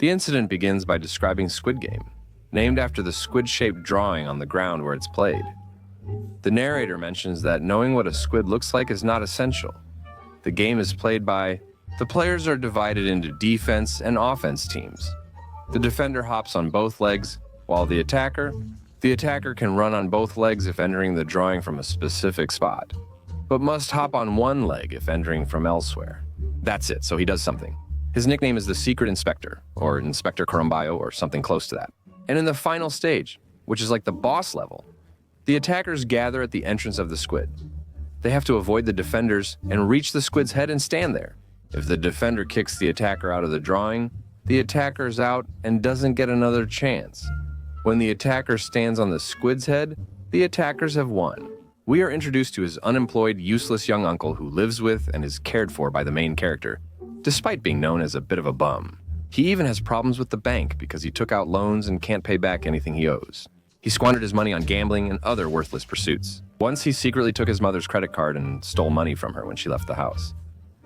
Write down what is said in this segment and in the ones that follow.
The incident begins by describing Squid Game, named after the squid-shaped drawing on the ground where it's played. The narrator mentions that knowing what a squid looks like is not essential. The game is played by the players are divided into defense and offense teams. The defender hops on both legs, while the attacker can run on both legs if entering the drawing from a specific spot, but must hop on one leg if entering from elsewhere. That's it, so he does something. His nickname is the Secret Inspector, or Inspector Corumbayo, or something close to that. And in the final stage, which is like the boss level, the attackers gather at the entrance of the squid. They have to avoid the defenders and reach the squid's head and stand there. If the defender kicks the attacker out of the drawing, the attacker's out and doesn't get another chance. When the attacker stands on the squid's head, the attackers have won. We are introduced to his unemployed, useless young uncle who lives with and is cared for by the main character, despite being known as a bit of a bum. He even has problems with the bank because he took out loans and can't pay back anything he owes. He squandered his money on gambling and other worthless pursuits. Once he secretly took his mother's credit card and stole money from her when she left the house.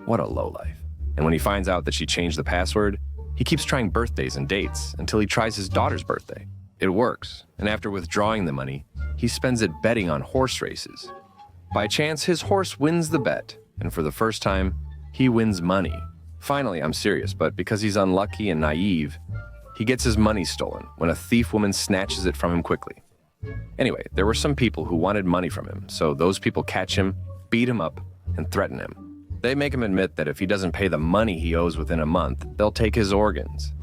What a lowlife. And when he finds out that she changed the password, he keeps trying birthdays and dates until he tries his daughter's birthday. It works, and after withdrawing the money, he spends it betting on horse races. By chance, his horse wins the bet, and for the first time, he wins money. Finally, I'm serious, but because he's unlucky and naive, he gets his money stolen when a thief woman snatches it from him quickly. Anyway, there were some people who wanted money from him, so those people catch him, beat him up, and threaten him. They make him admit that if he doesn't pay the money he owes within a month, they'll take his organs.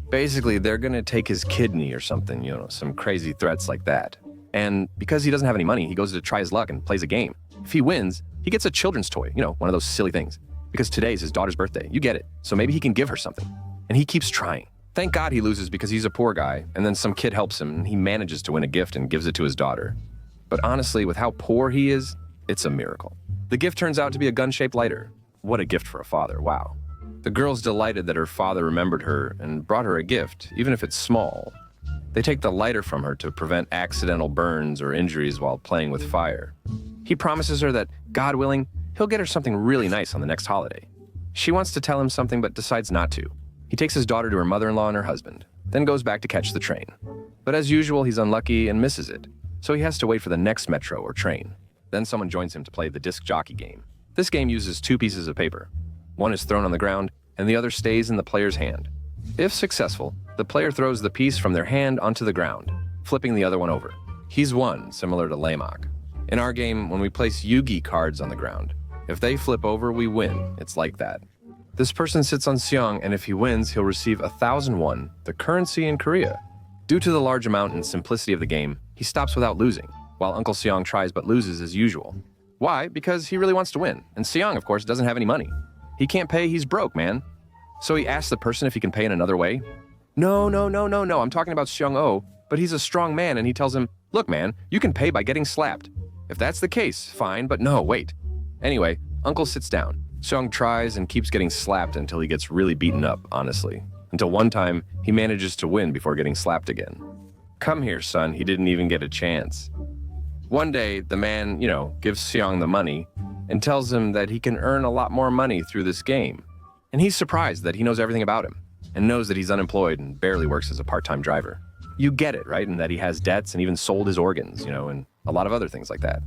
Basically, they're gonna take his kidney or something, some crazy threats like that. And because he doesn't have any money, he goes to try his luck and plays a game. If he wins, he gets a children's toy, one of those silly things. Because today's his daughter's birthday, you get it, so maybe he can give her something. And he keeps trying. Thank God he loses because he's a poor guy, and then some kid helps him and he manages to win a gift and gives it to his daughter. But honestly, with how poor he is, it's a miracle. The gift turns out to be a gun-shaped lighter. What a gift for a father, wow. The girl's delighted that her father remembered her and brought her a gift, even if it's small. They take the lighter from her to prevent accidental burns or injuries while playing with fire. He promises her that, God willing, he'll get her something really nice on the next holiday. She wants to tell him something but decides not to. He takes his daughter to her mother-in-law and her husband, then goes back to catch the train. But as usual, he's unlucky and misses it, so he has to wait for the next metro or train. Then someone joins him to play the disc jockey game. This game uses two pieces of paper. One is thrown on the ground, and the other stays in the player's hand. If successful, the player throws the piece from their hand onto the ground, flipping the other one over. He's won, similar to Laymock. In our game, when we place Yugi cards on the ground, if they flip over, we win. It's like that. This person sits on Seong, and if he wins, he'll receive 1,000 won, the currency in Korea. Due to the large amount and simplicity of the game, he stops without losing, while Uncle Seong tries but loses as usual. Why? Because he really wants to win, and Seong, of course, doesn't have any money. He can't pay, he's broke, man. So he asks the person if he can pay in another way. No, I'm talking about Seong-oh, but he's a strong man, and he tells him, look, man, you can pay by getting slapped. If that's the case, fine, but no, wait. Anyway, Uncle sits down. Seong tries and keeps getting slapped until he gets really beaten up, honestly. Until one time, he manages to win before getting slapped again. Come here, son, he didn't even get a chance. One day, the man, gives Seong the money and tells him that he can earn a lot more money through this game. And he's surprised that he knows everything about him and knows that he's unemployed and barely works as a part-time driver. You get it, right? And that he has debts and even sold his organs, and a lot of other things like that.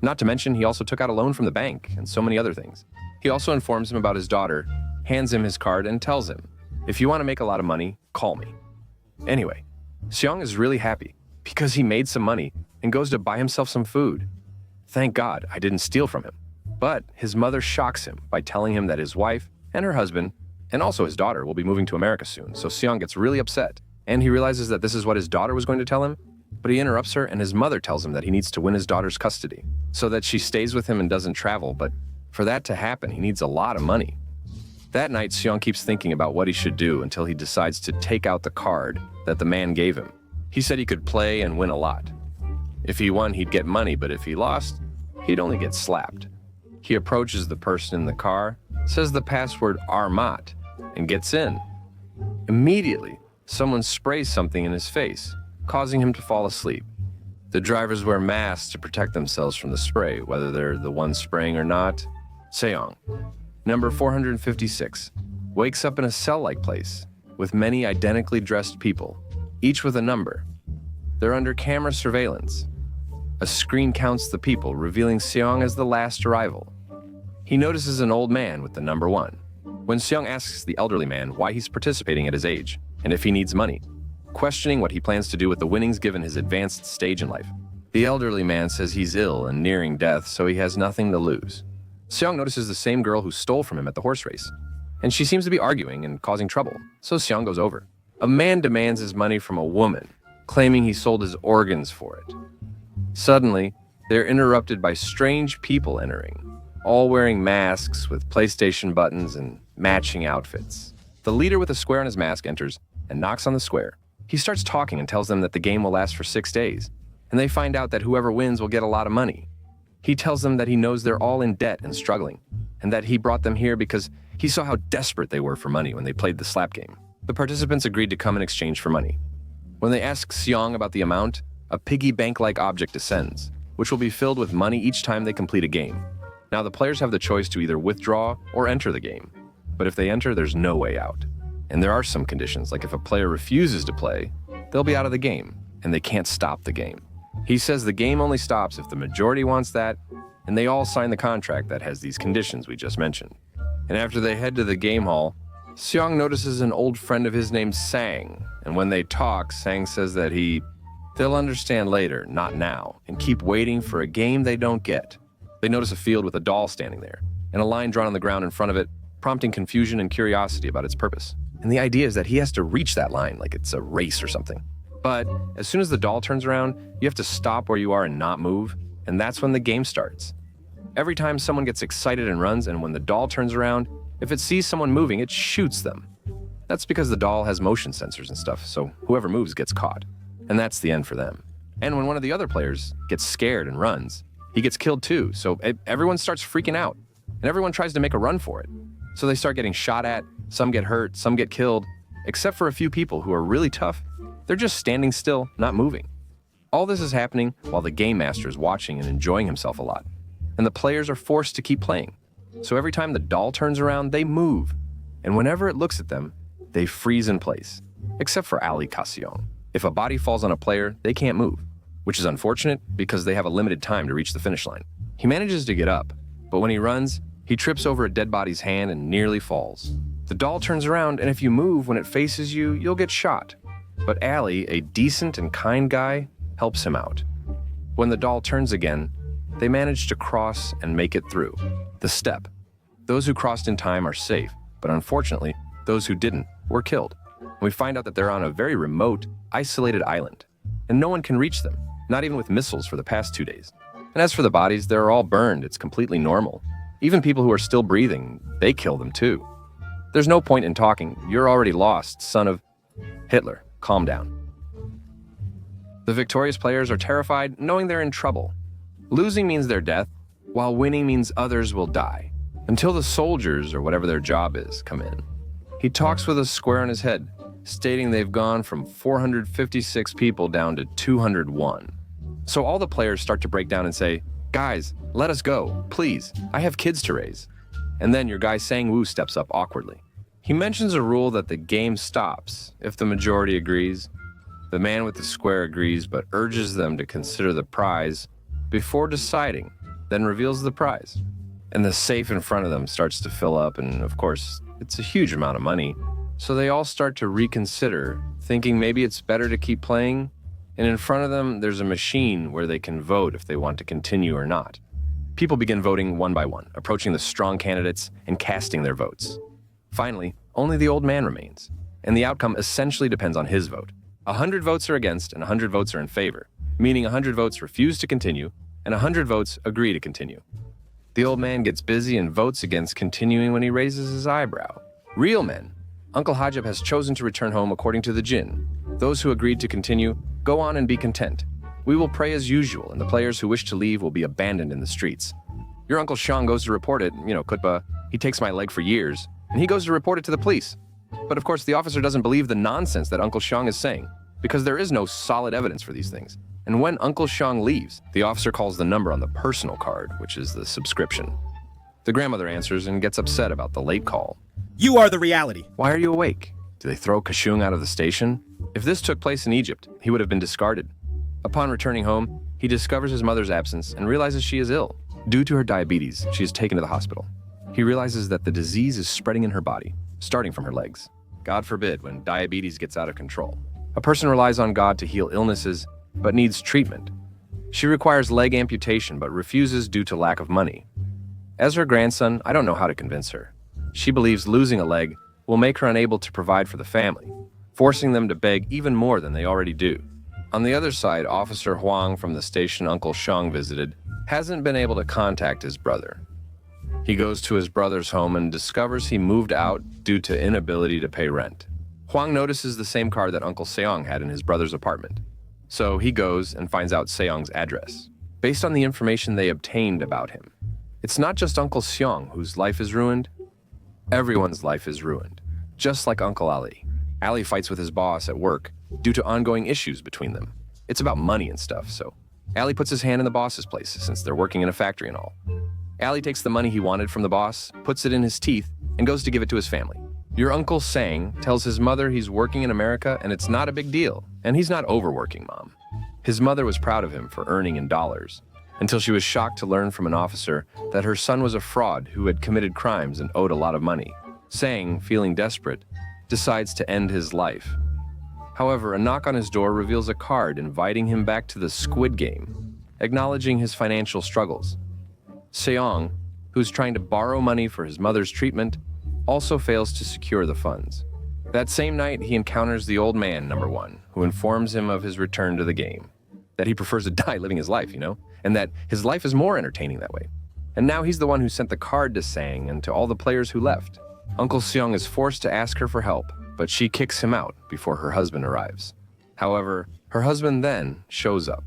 Not to mention, he also took out a loan from the bank and so many other things. He also informs him about his daughter, hands him his card, and tells him, if you want to make a lot of money, call me. Anyway, Seong is really happy because he made some money and goes to buy himself some food. Thank God I didn't steal from him. But his mother shocks him by telling him that his wife and her husband, and also his daughter, will be moving to America soon, so Seong gets really upset. And he realizes that this is what his daughter was going to tell him, but he interrupts her and his mother tells him that he needs to win his daughter's custody, so that she stays with him and doesn't travel, but for that to happen, he needs a lot of money. That night, Seong keeps thinking about what he should do until he decides to take out the card that the man gave him. He said he could play and win a lot. If he won, he'd get money, but if he lost, he'd only get slapped. He approaches the person in the car, says the password Armat, and gets in. Immediately, someone sprays something in his face, causing him to fall asleep. The drivers wear masks to protect themselves from the spray, whether they're the one spraying or not. Seong, number 456, wakes up in a cell-like place with many identically dressed people, each with a number. They're under camera surveillance. A screen counts the people, revealing Seong as the last arrival. He notices an old man with the number 1. When Seong asks the elderly man why he's participating at his age, and if he needs money, questioning what he plans to do with the winnings given his advanced stage in life. The elderly man says he's ill and nearing death, so he has nothing to lose. Seong notices the same girl who stole from him at the horse race, and she seems to be arguing and causing trouble, so Seong goes over. A man demands his money from a woman, claiming he sold his organs for it. Suddenly, they're interrupted by strange people entering, all wearing masks with PlayStation buttons and matching outfits. The leader with a square on his mask enters and knocks on the square. He starts talking and tells them that the game will last for 6 days, and they find out that whoever wins will get a lot of money. He tells them that he knows they're all in debt and struggling, and that he brought them here because he saw how desperate they were for money when they played the slap game. The participants agreed to come in exchange for money. When they ask Seong about the amount, a piggy bank-like object descends, which will be filled with money each time they complete a game. Now the players have the choice to either withdraw or enter the game, but if they enter, there's no way out. And there are some conditions, like if a player refuses to play, they'll be out of the game, and they can't stop the game. He says the game only stops if the majority wants that, and they all sign the contract that has these conditions we just mentioned. And after they head to the game hall, Seong notices an old friend of his named Sang, and when they talk, Sang says that they'll understand later, not now, and keep waiting for a game they don't get. They notice a field with a doll standing there, and a line drawn on the ground in front of it, prompting confusion and curiosity about its purpose. And the idea is that he has to reach that line like it's a race or something. But as soon as the doll turns around, you have to stop where you are and not move, and that's when the game starts. Every time someone gets excited and runs, and when the doll turns around, if it sees someone moving, it shoots them. That's because the doll has motion sensors and stuff, so whoever moves gets caught. And that's the end for them. And when one of the other players gets scared and runs, he gets killed too, so everyone starts freaking out, and everyone tries to make a run for it. So they start getting shot at, some get hurt, some get killed, except for a few people who are really tough. They're just standing still, not moving. All this is happening while the game master is watching and enjoying himself a lot, and the players are forced to keep playing. So every time the doll turns around, they move, and whenever it looks at them, they freeze in place, except for Ali Seong. If a body falls on a player, they can't move, which is unfortunate because they have a limited time to reach the finish line. He manages to get up, but when he runs, he trips over a dead body's hand and nearly falls. The doll turns around, and if you move when it faces you, you'll get shot. But Ali, a decent and kind guy, helps him out. When the doll turns again, they manage to cross and make it through. The step. Those who crossed in time are safe, but unfortunately, those who didn't were killed. We find out that they're on a very remote, isolated island, and no one can reach them, not even with missiles for the past 2 days. And as for the bodies, they're all burned. It's completely normal. Even people who are still breathing, they kill them too. There's no point in talking. You're already lost, son of Hitler. Calm down. The victorious players are terrified, knowing they're in trouble. Losing means their death, while winning means others will die, until the soldiers, or whatever their job is, come in. He talks with a square on his head, stating they've gone from 456 people down to 201. So all the players start to break down and say, "Guys, let us go, please. I have kids to raise." And then your guy Sang-woo steps up awkwardly. He mentions a rule that the game stops if the majority agrees. The man with the square agrees, but urges them to consider the prize before deciding, then reveals the prize. And the safe in front of them starts to fill up, and of course, it's a huge amount of money. So they all start to reconsider, thinking maybe it's better to keep playing. And in front of them, there's a machine where they can vote if they want to continue or not. People begin voting one by one, approaching the strong candidates and casting their votes. Finally, only the old man remains, and the outcome essentially depends on his vote. 100 votes are against and 100 votes are in favor, meaning 100 votes refuse to continue and 100 votes agree to continue. The old man gets busy and votes against continuing when he raises his eyebrow. Real men. Uncle Hajib has chosen to return home according to the jinn. Those who agreed to continue, go on and be content. We will pray as usual, and the players who wish to leave will be abandoned in the streets. Your Uncle Seong goes to report it, Kutba, he takes my leg for years, and he goes to report it to the police. But of course, the officer doesn't believe the nonsense that Uncle Seong is saying, because there is no solid evidence for these things. And when Uncle Seong leaves, the officer calls the number on the personal card, which is the subscription. The grandmother answers and gets upset about the late call. You are the reality. Why are you awake? Do they throw Kashung out of the station? If this took place in Egypt, he would have been discarded. Upon returning home, he discovers his mother's absence and realizes she is ill. Due to her diabetes, she is taken to the hospital. He realizes that the disease is spreading in her body, starting from her legs. God forbid when diabetes gets out of control. A person relies on God to heal illnesses, but needs treatment. She requires leg amputation, but refuses due to lack of money. As her grandson, I don't know how to convince her. She believes losing a leg will make her unable to provide for the family, forcing them to beg even more than they already do. On the other side, Officer Huang from the station Uncle Seong visited hasn't been able to contact his brother. He goes to his brother's home and discovers he moved out due to inability to pay rent. Huang notices the same car that Uncle Seong had in his brother's apartment. So he goes and finds out Seong's address. Based on the information they obtained about him, it's not just Uncle Seong whose life is ruined. Everyone's life is ruined, just like Uncle Ali. Ali fights with his boss at work due to ongoing issues between them. It's about money and stuff, so Ali puts his hand in the boss's place since they're working in a factory and all. Ali takes the money he wanted from the boss, puts it in his teeth, and goes to give it to his family. Your Uncle Seong tells his mother he's working in America and it's not a big deal, and he's not overworking, Mom. His mother was proud of him for earning in dollars, until she was shocked to learn from an officer that her son was a fraud who had committed crimes and owed a lot of money. Seong, feeling desperate, decides to end his life. However, a knock on his door reveals a card inviting him back to the Squid game, acknowledging his financial struggles. Seong, who's trying to borrow money for his mother's treatment, also fails to secure the funds. That same night, he encounters the old man, number one, who informs him of his return to the game, that he prefers to die living his life, and that his life is more entertaining that way. And now he's the one who sent the card to Seong and to all the players who left. Uncle Seong is forced to ask her for help, but she kicks him out before her husband arrives. However, her husband then shows up.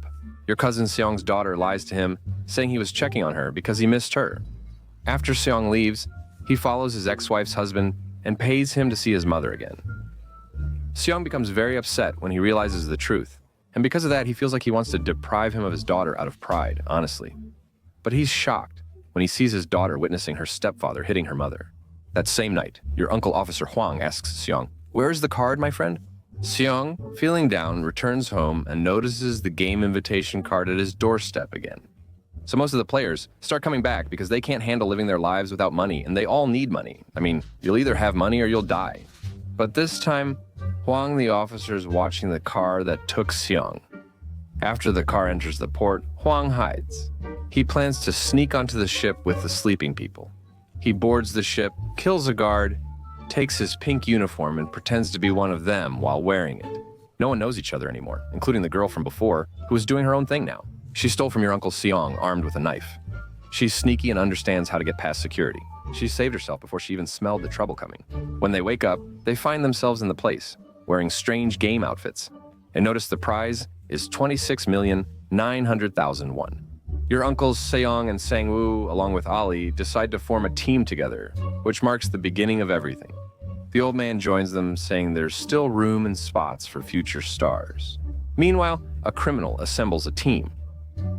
Your cousin Seong's daughter lies to him, saying he was checking on her because he missed her. After Seong leaves, he follows his ex-wife's husband and pays him to see his mother again. Seong becomes very upset when he realizes the truth, and because of that, he feels like he wants to deprive him of his daughter out of pride, honestly. But he's shocked when he sees his daughter witnessing her stepfather hitting her mother. That same night, your uncle Officer Huang asks Seong, "Where is the card, my friend?" Seong, feeling down, returns home and notices the game invitation card at his doorstep again. So most of the players start coming back because they can't handle living their lives without money, and they all need money. I mean, you'll either have money or you'll die. But this time, Huang the officer is watching the car that took Seong. After the car enters the port, Huang hides. He plans to sneak onto the ship with the sleeping people. He boards the ship, kills a guard, takes his pink uniform and pretends to be one of them while wearing it. No one knows each other anymore, including the girl from before, who is doing her own thing now. She stole from your Uncle Seong, armed with a knife. She's sneaky and understands how to get past security. She saved herself before she even smelled the trouble coming. When they wake up, they find themselves in the place, wearing strange game outfits. And notice the prize is 26,900,000 won. Your uncles Seong and Sang-woo, along with Ali, decide to form a team together, which marks the beginning of everything. The old man joins them, saying there's still room and spots for future stars. Meanwhile, a criminal assembles a team.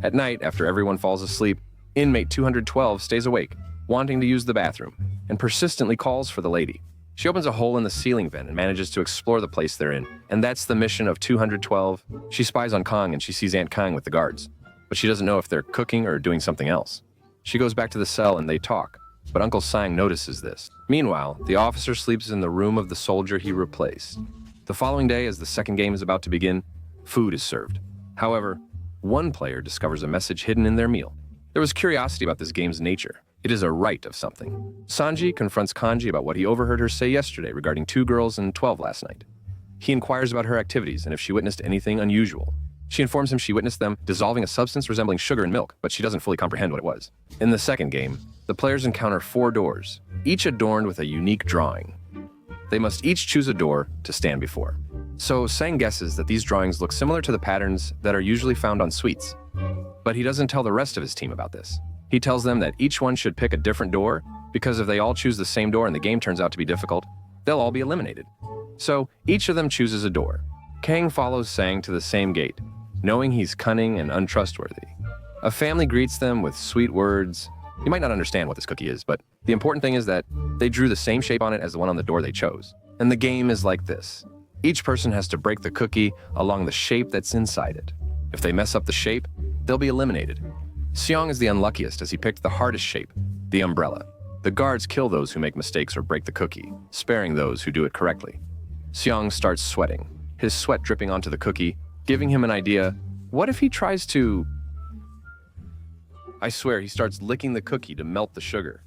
At night, after everyone falls asleep, inmate 212 stays awake, wanting to use the bathroom, and persistently calls for the lady. She opens a hole in the ceiling vent and manages to explore the place they're in, and that's the mission of 212. She spies on Kong and she sees Aunt Kong with the guards, but she doesn't know if they're cooking or doing something else. She goes back to the cell and they talk, but Uncle Sang notices this. Meanwhile, the officer sleeps in the room of the soldier he replaced. The following day, as the second game is about to begin, food is served. However, one player discovers a message hidden in their meal. There was curiosity about this game's nature. It is a rite of something. Sanji confronts Kanji about what he overheard her say yesterday regarding 2 girls and 12 last night. He inquires about her activities and if she witnessed anything unusual. She informs him she witnessed them dissolving a substance resembling sugar in milk, but she doesn't fully comprehend what it was. In the second game, the players encounter 4 doors, each adorned with a unique drawing. They must each choose a door to stand before. So Sang guesses that these drawings look similar to the patterns that are usually found on sweets. But he doesn't tell the rest of his team about this. He tells them that each one should pick a different door, because if they all choose the same door and the game turns out to be difficult, they'll all be eliminated. So each of them chooses a door. Kang follows Sang to the same gate, knowing he's cunning and untrustworthy. A family greets them with sweet words. You might not understand what this cookie is, but the important thing is that they drew the same shape on it as the one on the door they chose. And the game is like this. Each person has to break the cookie along the shape that's inside it. If they mess up the shape, they'll be eliminated. Seong is the unluckiest as he picked the hardest shape, the umbrella. The guards kill those who make mistakes or break the cookie, sparing those who do it correctly. Seong starts sweating, his sweat dripping onto the cookie, giving him an idea. What if he tries to... I swear, he starts licking the cookie to melt the sugar.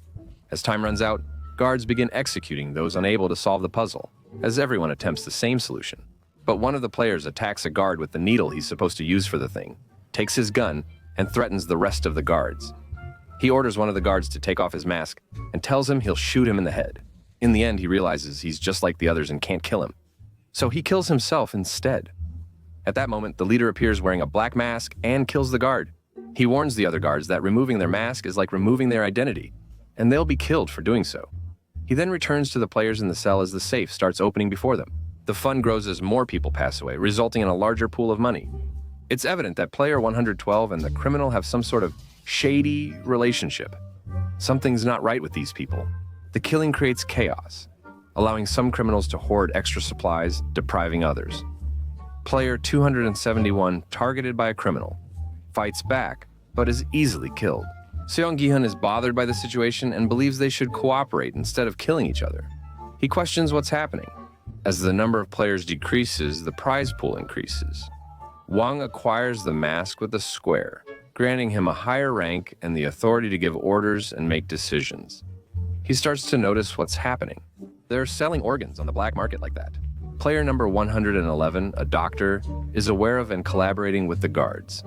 As time runs out, guards begin executing those unable to solve the puzzle, as everyone attempts the same solution. But one of the players attacks a guard with the needle he's supposed to use for the thing, takes his gun, and threatens the rest of the guards. He orders one of the guards to take off his mask and tells him he'll shoot him in the head. In the end, he realizes he's just like the others and can't kill him. So he kills himself instead. At that moment, the leader appears wearing a black mask and kills the guard. He warns the other guards that removing their mask is like removing their identity, and they'll be killed for doing so. He then returns to the players in the cell as the safe starts opening before them. The fun grows as more people pass away, resulting in a larger pool of money. It's evident that player 112 and the criminal have some sort of shady relationship. Something's not right with these people. The killing creates chaos, allowing some criminals to hoard extra supplies, depriving others. Player 271, targeted by a criminal, fights back, but is easily killed. Seong Gi-hun is bothered by the situation and believes they should cooperate instead of killing each other. He questions what's happening. As the number of players decreases, the prize pool increases. Wang acquires the mask with a square, granting him a higher rank and the authority to give orders and make decisions. He starts to notice what's happening. They're selling organs on the black market like that. Player number 111, a doctor, is aware of and collaborating with the guards.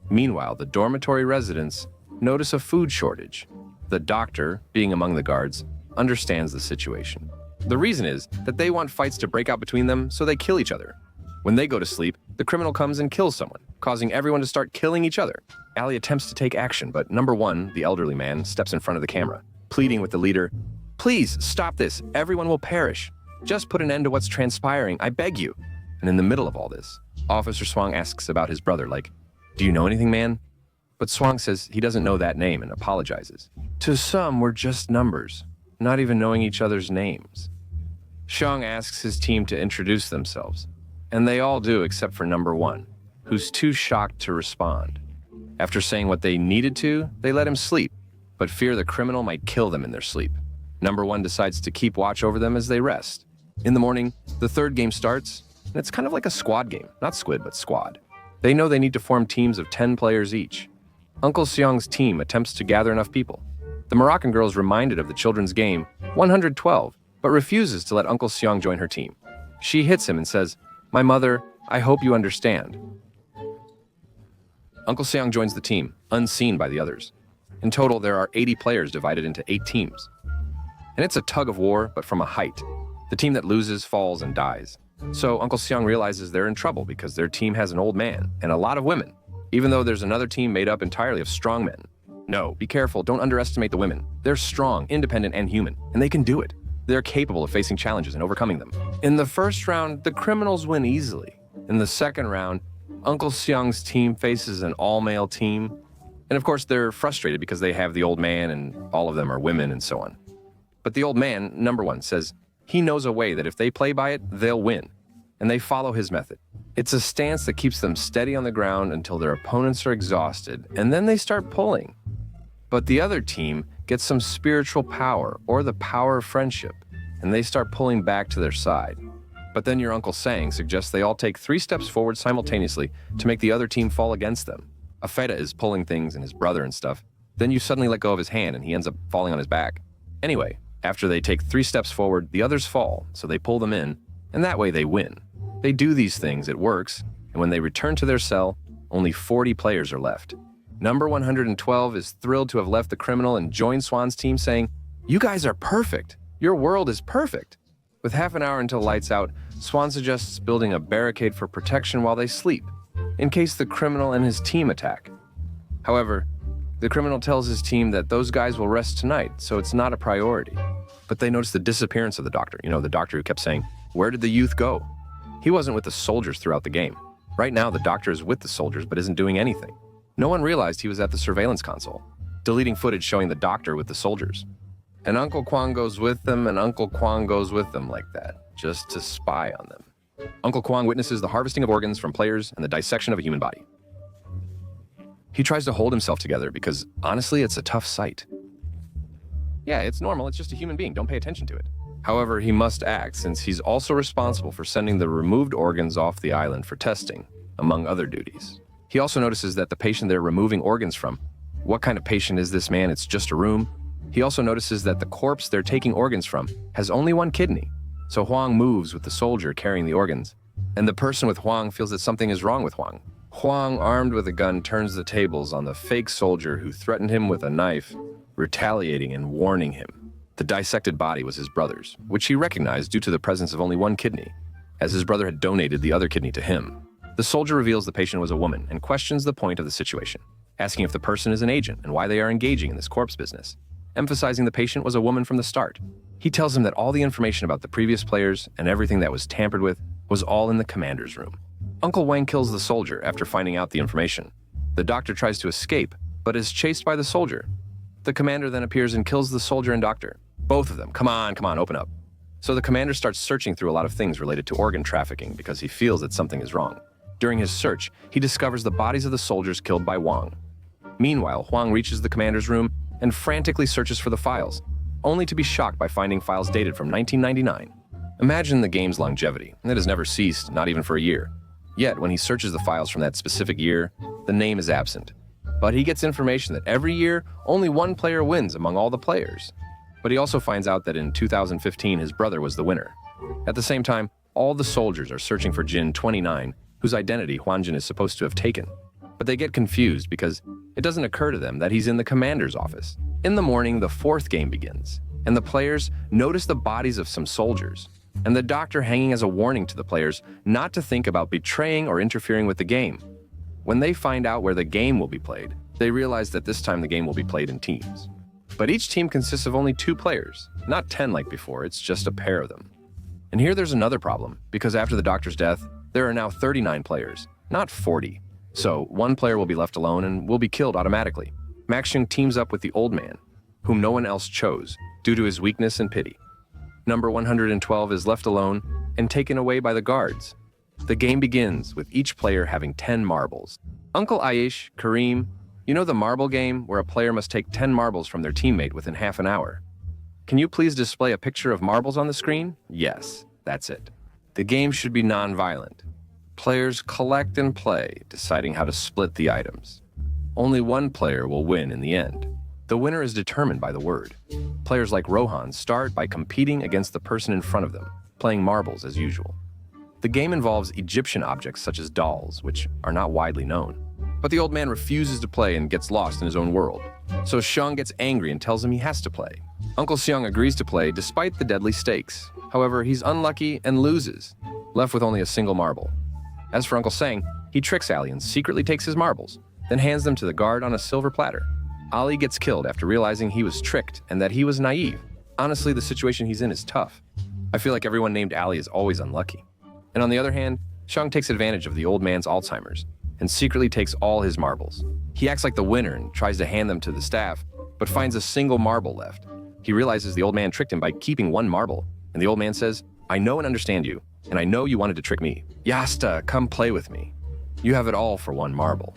Meanwhile, the dormitory residents notice a food shortage. The doctor, being among the guards, understands the situation. The reason is that they want fights to break out between them, so they kill each other. When they go to sleep, the criminal comes and kills someone, causing everyone to start killing each other. Ali attempts to take action, but number one, the elderly man, steps in front of the camera, pleading with the leader, "Please, stop this. Everyone will perish. Just put an end to what's transpiring, I beg you." And in the middle of all this, Officer Seong asks about his brother, like, "Do you know anything, man?" But Seong says he doesn't know that name and apologizes. To some, we're just numbers, not even knowing each other's names. Seong asks his team to introduce themselves, and they all do except for number one, who's too shocked to respond. After saying what they needed to, they let him sleep, but fear the criminal might kill them in their sleep. Number one decides to keep watch over them as they rest. In the morning, the third game starts, and it's kind of like a squad game. Not Squid, but squad. They know they need to form teams of 10 players each. Uncle Seong's team attempts to gather enough people. The Moroccan girl is reminded of the children's game, 112, but refuses to let Uncle Seong join her team. She hits him and says, "My mother, I hope you understand." Uncle Seong joins the team, unseen by the others. In total, there are 80 players divided into 8 teams. And it's a tug of war, but from a height. The team that loses falls and dies. So Uncle Seong realizes they're in trouble because their team has an old man and a lot of women, even though there's another team made up entirely of strong men. No, be careful, don't underestimate the women. They're strong, independent, and human, and they can do it. They're capable of facing challenges and overcoming them. In the first round, the criminals win easily. In the second round, Uncle Seong's team faces an all-male team. And of course, they're frustrated because they have the old man and all of them are women and so on. But the old man, number one, says he knows a way that if they play by it, they'll win. And they follow his method. It's a stance that keeps them steady on the ground until their opponents are exhausted, and then they start pulling. But the other team gets some spiritual power, or the power of friendship, and they start pulling back to their side. But then your Uncle Sang suggests they all take 3 steps forward simultaneously to make the other team fall against them. Afeta is pulling things and his brother and stuff. Then you suddenly let go of his hand and he ends up falling on his back. Anyway, after they take 3 steps forward, the others fall, so they pull them in, and that way they win. They do these things, it works, and when they return to their cell, only 40 players are left. Number 112 is thrilled to have left the criminal and joined Swan's team saying, "You guys are perfect. Your world is perfect." With half an hour until lights out, Swan suggests building a barricade for protection while they sleep, in case the criminal and his team attack. However, the criminal tells his team that those guys will rest tonight, so it's not a priority. But they notice the disappearance of the doctor, the doctor who kept saying, "Where did the youth go?" He wasn't with the soldiers throughout the game. Right now, the doctor is with the soldiers but isn't doing anything. No one realized he was at the surveillance console, deleting footage showing the doctor with the soldiers. And Uncle Kwang goes with them, and Uncle Kwang goes with them like that. just to spy on them. Uncle Kwang witnesses the harvesting of organs from players and the dissection of a human body. He tries to hold himself together because, honestly, it's a tough sight. Yeah, it's normal, it's just a human being, don't pay attention to it. However, he must act since he's also responsible for sending the removed organs off the island for testing, among other duties. He also notices that the patient they're removing organs from, what kind of patient is this man? It's just a room. He also notices that the corpse they're taking organs from has only one kidney. So Huang moves with the soldier carrying the organs, and the person with Huang feels that something is wrong with Huang. Huang, armed with a gun, turns the tables on the fake soldier who threatened him with a knife, retaliating and warning him. The dissected body was his brother's, which he recognized due to the presence of only one kidney, as his brother had donated the other kidney to him. The soldier reveals the patient was a woman and questions the point of the situation, asking if the person is an agent and why they are engaging in this corpse business, emphasizing the patient was a woman from the start. He tells him that all the information about the previous players and everything that was tampered with was all in the commander's room. Uncle Wang kills the soldier after finding out the information. The doctor tries to escape, but is chased by the soldier. The commander then appears and kills the soldier and doctor. Both of them. Come on, open up. So the commander starts searching through a lot of things related to organ trafficking because he feels that something is wrong. During his search, he discovers the bodies of the soldiers killed by Wang. Meanwhile, Huang reaches the commander's room and frantically searches for the files, only to be shocked by finding files dated from 1999. Imagine the game's longevity. It has never ceased, not even for a year. Yet, when he searches the files from that specific year, the name is absent. But he gets information that every year, only one player wins among all the players. But he also finds out that in 2015, his brother was the winner. At the same time, all the soldiers are searching for Jin 29, whose identity Huanjin is supposed to have taken. But they get confused because it doesn't occur to them that he's in the commander's office. In the morning, the fourth game begins, and the players notice the bodies of some soldiers, and the doctor hanging as a warning to the players not to think about betraying or interfering with the game. When they find out where the game will be played, they realize that this time the game will be played in teams. But each team consists of only 2 players, not 10 like before, it's just a pair of them. And here there's another problem, because after the doctor's death, there are now 39 players, not 40. So one player will be left alone and will be killed automatically. Max Xiong teams up with the old man, whom no one else chose, due to his weakness and pity. Number 112 is left alone and taken away by the guards. The game begins with each player having 10 marbles. Uncle Aish, Kareem, you know the marble game where a player must take 10 marbles from their teammate within half an hour? Can you please display a picture of marbles on the screen? Yes, that's it. The game should be non-violent. Players collect and play, deciding how to split the items. Only one player will win in the end. The winner is determined by the word. Players like Rohan start by competing against the person in front of them, playing marbles as usual. The game involves Egyptian objects such as dolls, which are not widely known. But the old man refuses to play and gets lost in his own world. So Seong gets angry and tells him he has to play. Uncle Seong agrees to play despite the deadly stakes. However, he's unlucky and loses, left with only a single marble. As for Uncle Sang, he tricks Ali and secretly takes his marbles, then hands them to the guard on a silver platter. Ali gets killed after realizing he was tricked and that he was naive. Honestly, the situation he's in is tough. I feel like everyone named Ali is always unlucky. And on the other hand, Seong takes advantage of the old man's Alzheimer's and secretly takes all his marbles. He acts like the winner and tries to hand them to the staff, but finds a single marble left. He realizes the old man tricked him by keeping one marble, and the old man says, "I know and understand you, and I know you wanted to trick me. Yasta, come play with me. You have it all for one marble."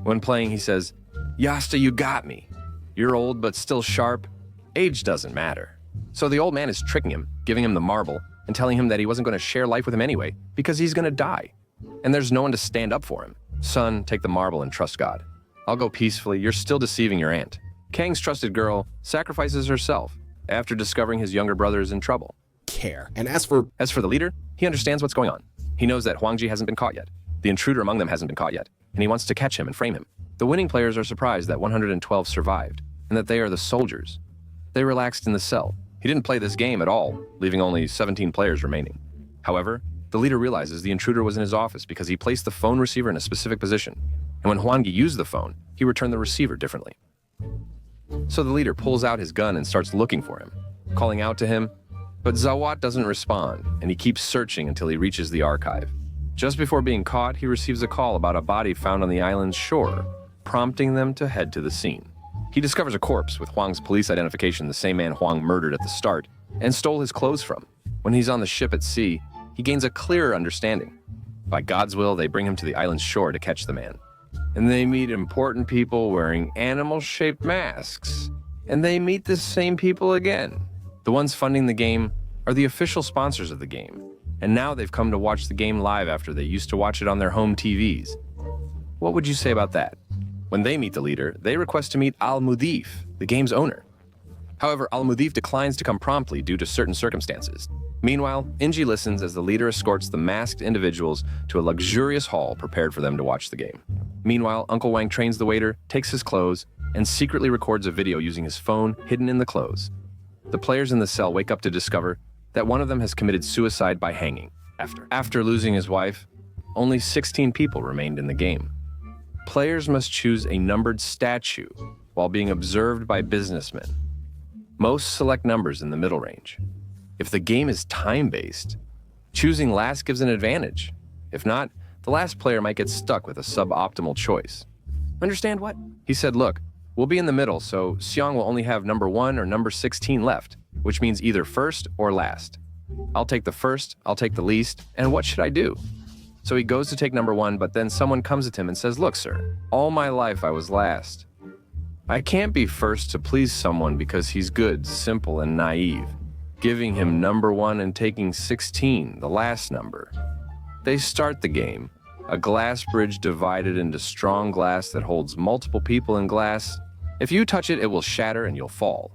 When playing, he says, "Yasta, you got me. You're old but still sharp. Age doesn't matter." So the old man is tricking him, giving him the marble, and telling him that he wasn't going to share life with him anyway, because he's going to die. And there's no one to stand up for him. "Son, take the marble and trust God. I'll go peacefully, you're still deceiving your aunt." Kang's trusted girl sacrifices herself after discovering his younger brother is in trouble. And as for the leader, he understands what's going on. He knows that Huangji hasn't been caught yet. The intruder among them hasn't been caught yet, and he wants to catch him and frame him. The winning players are surprised that 112 survived, and that they are the soldiers. They relaxed in the cell. He didn't play this game at all, leaving only 17 players remaining. However, the leader realizes the intruder was in his office because he placed the phone receiver in a specific position, and when Huangji used the phone, he returned the receiver differently. So the leader pulls out his gun and starts looking for him, calling out to him, but Zawat doesn't respond, and he keeps searching until he reaches the archive. Just before being caught, he receives a call about a body found on the island's shore, prompting them to head to the scene. He discovers a corpse with Huang's police identification, the same man Huang murdered at the start, and stole his clothes from. When he's on the ship at sea, he gains a clearer understanding. By God's will, they bring him to the island's shore to catch the man. And they meet important people wearing animal-shaped masks. And they meet the same people again. The ones funding the game are the official sponsors of the game. And now they've come to watch the game live after they used to watch it on their home TVs. What would you say about that? When they meet the leader, they request to meet Al-Mudif, the game's owner. However, Al-Mudif declines to come promptly due to certain circumstances. Meanwhile, Inji listens as the leader escorts the masked individuals to a luxurious hall prepared for them to watch the game. Meanwhile, Uncle Wang trains the waiter, takes his clothes, and secretly records a video using his phone hidden in the clothes. The players in the cell wake up to discover that one of them has committed suicide by hanging. After losing his wife, only 16 people remained in the game. Players must choose a numbered statue while being observed by businessmen. Most select numbers in the middle range. If the game is time-based, choosing last gives an advantage. If not, the last player might get stuck with a suboptimal choice. Understand what? He said, look, we'll be in the middle, so Seong will only have number 1 or number 16 left, which means either first or last. I'll take the first, I'll take the least, and what should I do? So he goes to take number 1, but then someone comes at him and says, look, sir, all my life I was last. I can't be first to please someone because he's good, simple, and naive. Giving him number 1 and taking 16, the last number. They start the game, a glass bridge divided into strong glass that holds multiple people in glass. If you touch it, it will shatter and you'll fall.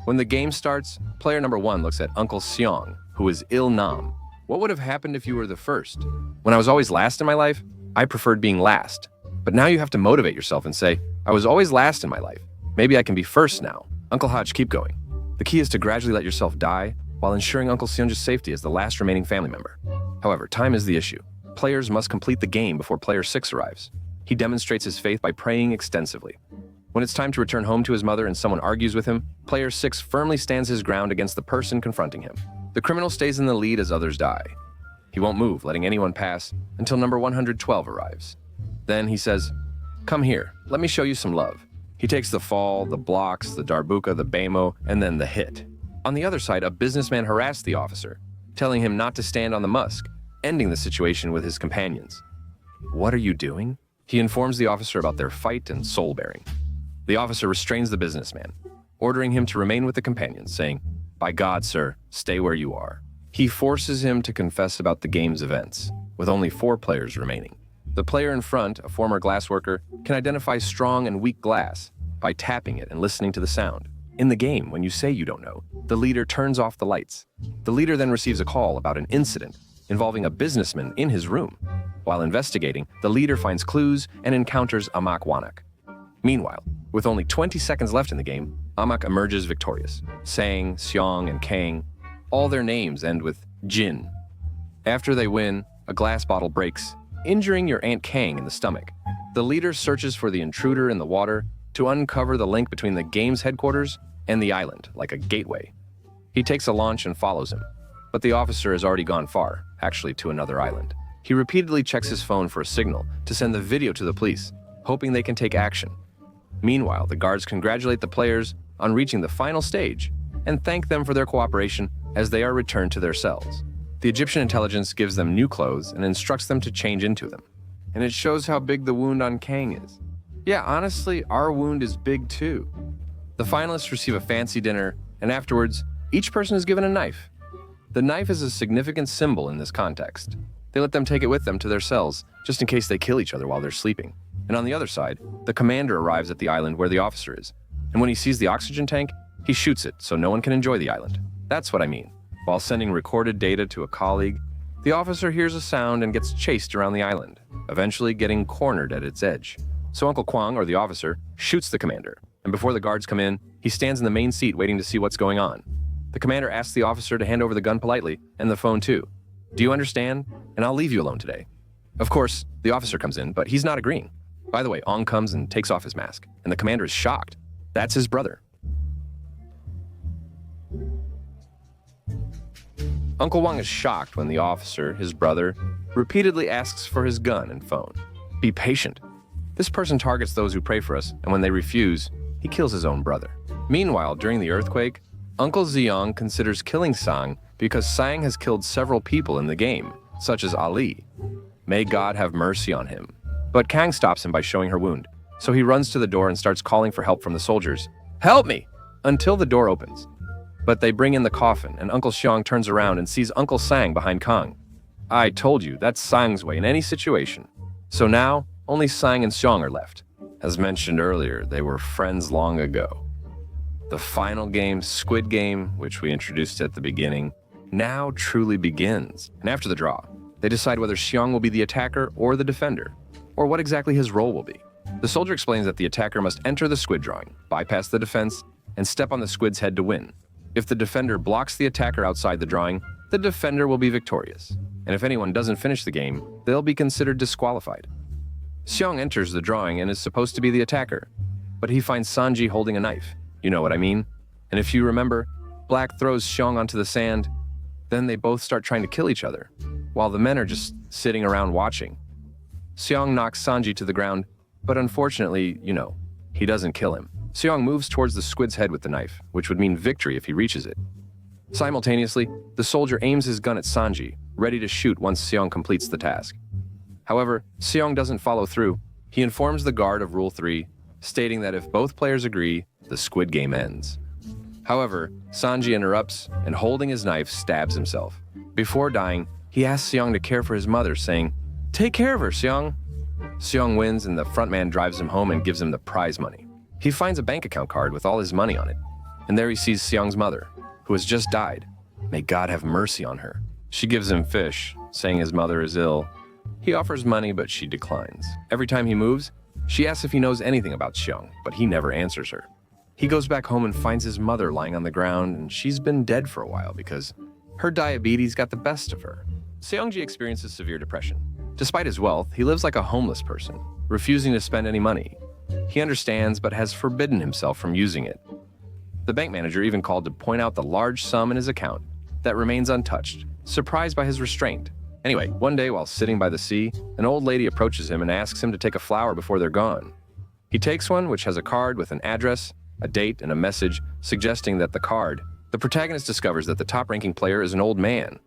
When the game starts, player number 1 looks at Uncle Seong, who is Il-nam. What would have happened if you were the first? When I was always last in my life, I preferred being last. But now you have to motivate yourself and say, I was always last in my life. Maybe I can be first now. Uncle Hodge, keep going. The key is to gradually let yourself die while ensuring Uncle Seong's safety as the last remaining family member. However, time is the issue. Players must complete the game before player 6 arrives. He demonstrates his faith by praying extensively. When it's time to return home to his mother and someone argues with him, player 6 firmly stands his ground against the person confronting him. The criminal stays in the lead as others die. He won't move, letting anyone pass until number 112 arrives. Then he says, come here, let me show you some love. He takes the fall, the blocks, the darbuka, the bamo, and then the hit. On the other side, a businessman harassed the officer, telling him not to stand on the musk, ending the situation with his companions. What are you doing? He informs the officer about their fight and soul-bearing. The officer restrains the businessman, ordering him to remain with the companions, saying, by God, sir, stay where you are. He forces him to confess about the game's events, with only 4 players remaining. The player in front, a former glassworker, can identify strong and weak glass by tapping it and listening to the sound. In the game, when you say you don't know, the leader turns off the lights. The leader then receives a call about an incident involving a businessman in his room. While investigating, the leader finds clues and encounters Amak Wanak. Meanwhile, with only 20 seconds left in the game, Amak emerges victorious. Sang, Seong, and Kang, all their names end with Jin. After they win, a glass bottle breaks, injuring your Aunt Kang in the stomach. The leader searches for the intruder in the water to uncover the link between the game's headquarters and the island, like a gateway. He takes a launch and follows him, but the officer has already gone far, actually to another island. He repeatedly checks his phone for a signal to send the video to the police, hoping they can take action. Meanwhile, the guards congratulate the players on reaching the final stage and thank them for their cooperation as they are returned to their cells. The Egyptian intelligence gives them new clothes and instructs them to change into them. And it shows how big the wound on Kang is. Yeah, honestly, our wound is big too. The finalists receive a fancy dinner, and afterwards, each person is given a knife. The knife is a significant symbol in this context. They let them take it with them to their cells, just in case they kill each other while they're sleeping. And on the other side, the commander arrives at the island where the officer is. And when he sees the oxygen tank, he shoots it so no one can enjoy the island. That's what I mean. While sending recorded data to a colleague, the officer hears a sound and gets chased around the island, eventually getting cornered at its edge. So Uncle Kwang, or the officer, shoots the commander, and before the guards come in, he stands in the main seat waiting to see what's going on. The commander asks the officer to hand over the gun politely, and the phone too. Do you understand? And I'll leave you alone today. Of course, the officer comes in, but he's not agreeing. By the way, Ong comes and takes off his mask, and the commander is shocked. That's his brother. Uncle Wang is shocked when the officer, his brother, repeatedly asks for his gun and phone. Be patient. This person targets those who pray for us, and when they refuse, he kills his own brother. Meanwhile, during the earthquake, Uncle Seong considers killing Sang because Sang has killed several people in the game, such as Ali. May God have mercy on him. But Kang stops him by showing her wound, so he runs to the door and starts calling for help from the soldiers. "Help me!" Until the door opens. But they bring in the coffin, and Uncle Seong turns around and sees Uncle Sang behind Kang. I told you, that's Sang's way in any situation. So now, only Sang and Seong are left. As mentioned earlier, they were friends long ago. The final game, Squid Game, which we introduced at the beginning, now truly begins. And after the draw, they decide whether Seong will be the attacker or the defender, or what exactly his role will be. The soldier explains that the attacker must enter the squid drawing, bypass the defense, and step on the squid's head to win. If the defender blocks the attacker outside the drawing, the defender will be victorious. And if anyone doesn't finish the game, they'll be considered disqualified. Seong enters the drawing and is supposed to be the attacker, but he finds Sanji holding a knife. You know what I mean? And if you remember, Black throws Seong onto the sand, then they both start trying to kill each other, while the men are just sitting around watching. Seong knocks Sanji to the ground, but unfortunately, he doesn't kill him. Seong moves towards the squid's head with the knife, which would mean victory if he reaches it. Simultaneously, the soldier aims his gun at Sanji, ready to shoot once Seong completes the task. However, Seong doesn't follow through. He informs the guard of Rule 3, stating that if both players agree, the Squid Game ends. However, Sanji interrupts and, holding his knife, stabs himself. Before dying, he asks Seong to care for his mother, saying, "Take care of her, Seong." Seong wins, and the frontman drives him home and gives him the prize money. He finds a bank account card with all his money on it, and there he sees Seong's mother, who has just died. May God have mercy on her. She gives him fish, saying his mother is ill. He offers money, but she declines. Every time he moves, she asks if he knows anything about Seong, but he never answers her. He goes back home and finds his mother lying on the ground, and she's been dead for a while because her diabetes got the best of her. Seongji experiences severe depression. Despite his wealth, he lives like a homeless person, refusing to spend any money. He understands, but has forbidden himself from using it. The bank manager even called to point out the large sum in his account that remains untouched, surprised by his restraint. Anyway, one day while sitting by the sea, an old lady approaches him and asks him to take a flower before they're gone. He takes one, which has a card with an address, a date, and a message suggesting that the protagonist discovers that the top-ranking player is an old man,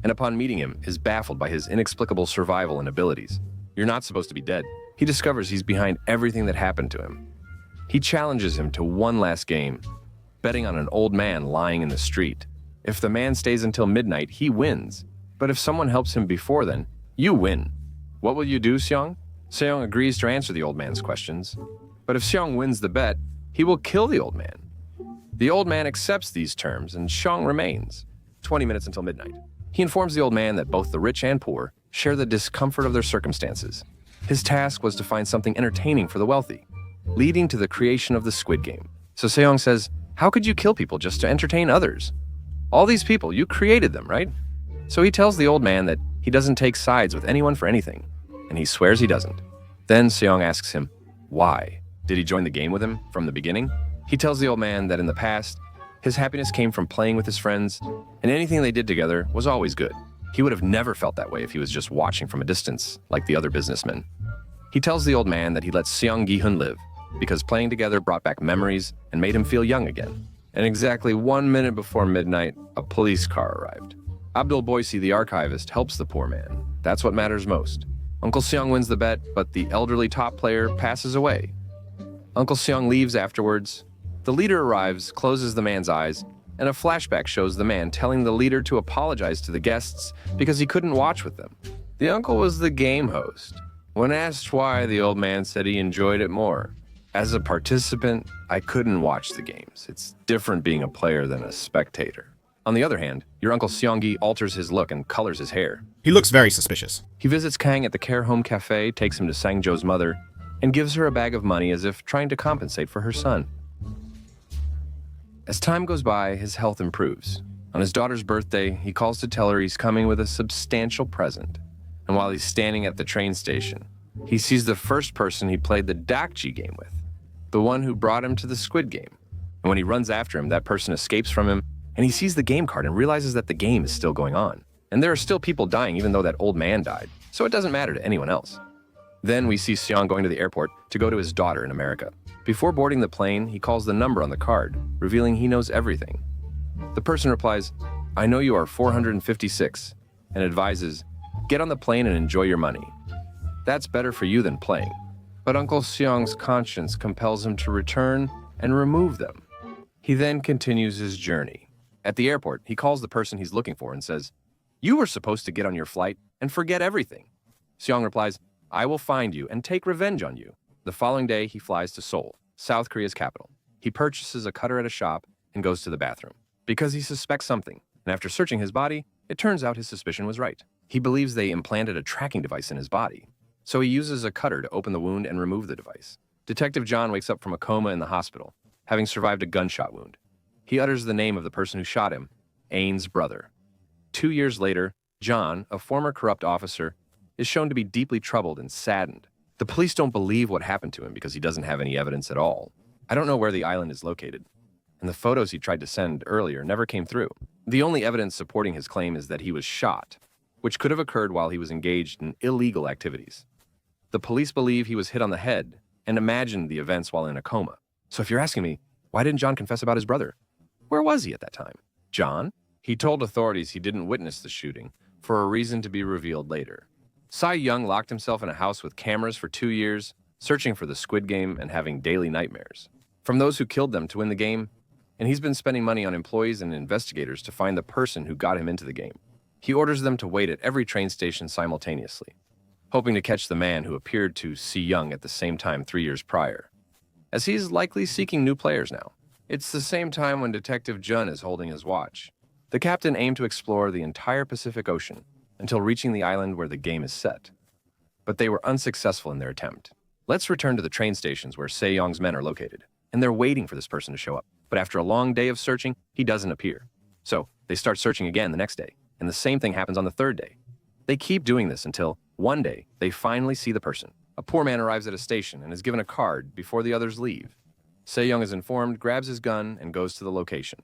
and upon meeting him, is baffled by his inexplicable survival and abilities. You're not supposed to be dead. He discovers he's behind everything that happened to him. He challenges him to one last game, betting on an old man lying in the street. If the man stays until midnight, he wins. But if someone helps him before then, you win. What will you do, Seong? Seong agrees to answer the old man's questions. But if Seong wins the bet, he will kill the old man. The old man accepts these terms, and Seong remains. 20 minutes until midnight. He informs the old man that both the rich and poor share the discomfort of their circumstances. His task was to find something entertaining for the wealthy, leading to the creation of the Squid Game. So Seong says, "How could you kill people just to entertain others? All these people, you created them, right?" So he tells the old man that he doesn't take sides with anyone for anything, and he swears he doesn't. Then Seong asks him, why? Did he join the game with him from the beginning? He tells the old man that in the past, his happiness came from playing with his friends, and anything they did together was always good. He would have never felt that way if he was just watching from a distance, like the other businessmen. He tells the old man that he let Seong Gi-hun live, because playing together brought back memories and made him feel young again. And exactly 1 minute before midnight, a police car arrived. Abdul Boise, the archivist, helps the poor man. That's what matters most. Uncle Seong wins the bet, but the elderly top player passes away. Uncle Seong leaves afterwards. The leader arrives, closes the man's eyes, and a flashback shows the man telling the leader to apologize to the guests because he couldn't watch with them. The uncle was the game host. When asked why, the old man said he enjoyed it more. As a participant, I couldn't watch the games. It's different being a player than a spectator. On the other hand, your Uncle Seong-gi alters his look and colors his hair. He looks very suspicious. He visits Kang at the Care Home Cafe, takes him to Sang-jo's mother, and gives her a bag of money as if trying to compensate for her son. As time goes by, his health improves. On his daughter's birthday, he calls to tell her he's coming with a substantial present. And while he's standing at the train station, he sees the first person he played the Dakji game with, the one who brought him to the Squid Game. And when he runs after him, that person escapes from him, and he sees the game card and realizes that the game is still going on. And there are still people dying even though that old man died, so it doesn't matter to anyone else. Then we see Seong going to the airport to go to his daughter in America. Before boarding the plane, he calls the number on the card, revealing he knows everything. The person replies, I know you are 456, and advises, get on the plane and enjoy your money. That's better for you than playing. But Uncle Seong's conscience compels him to return and remove them. He then continues his journey. At the airport, he calls the person he's looking for and says, "You were supposed to get on your flight and forget everything." Seong replies, "I will find you and take revenge on you." The following day, he flies to Seoul, South Korea's capital. He purchases a cutter at a shop and goes to the bathroom because he suspects something. And after searching his body, it turns out his suspicion was right. He believes they implanted a tracking device in his body. So he uses a cutter to open the wound and remove the device. Detective John wakes up from a coma in the hospital, having survived a gunshot wound. He utters the name of the person who shot him, Ain's brother. 2 years later, John, a former corrupt officer, is shown to be deeply troubled and saddened. The police don't believe what happened to him because he doesn't have any evidence at all. I don't know where the island is located, and the photos he tried to send earlier never came through. The only evidence supporting his claim is that he was shot, which could have occurred while he was engaged in illegal activities. The police believe he was hit on the head and imagined the events while in a coma. So if you're asking me, why didn't John confess about his brother? Where was he at that time? John? He told authorities he didn't witness the shooting for a reason to be revealed later. Seong locked himself in a house with cameras for 2 years, searching for the Squid Game and having daily nightmares from those who killed them to win the game, and he's been spending money on employees and investigators to find the person who got him into the game. He orders them to wait at every train station simultaneously, hoping to catch the man who appeared to Seong at the same time 3 years prior, as he's likely seeking new players now. It's the same time when Detective Jun is holding his watch. The captain aimed to explore the entire Pacific Ocean until reaching the island where the game is set, but they were unsuccessful in their attempt. Let's return to the train stations where Seong's men are located, and they're waiting for this person to show up. But after a long day of searching, he doesn't appear. So they start searching again the next day, and the same thing happens on the third day. They keep doing this until, one day, they finally see the person. A poor man arrives at a station and is given a card before the others leave. Seong is informed, grabs his gun, and goes to the location.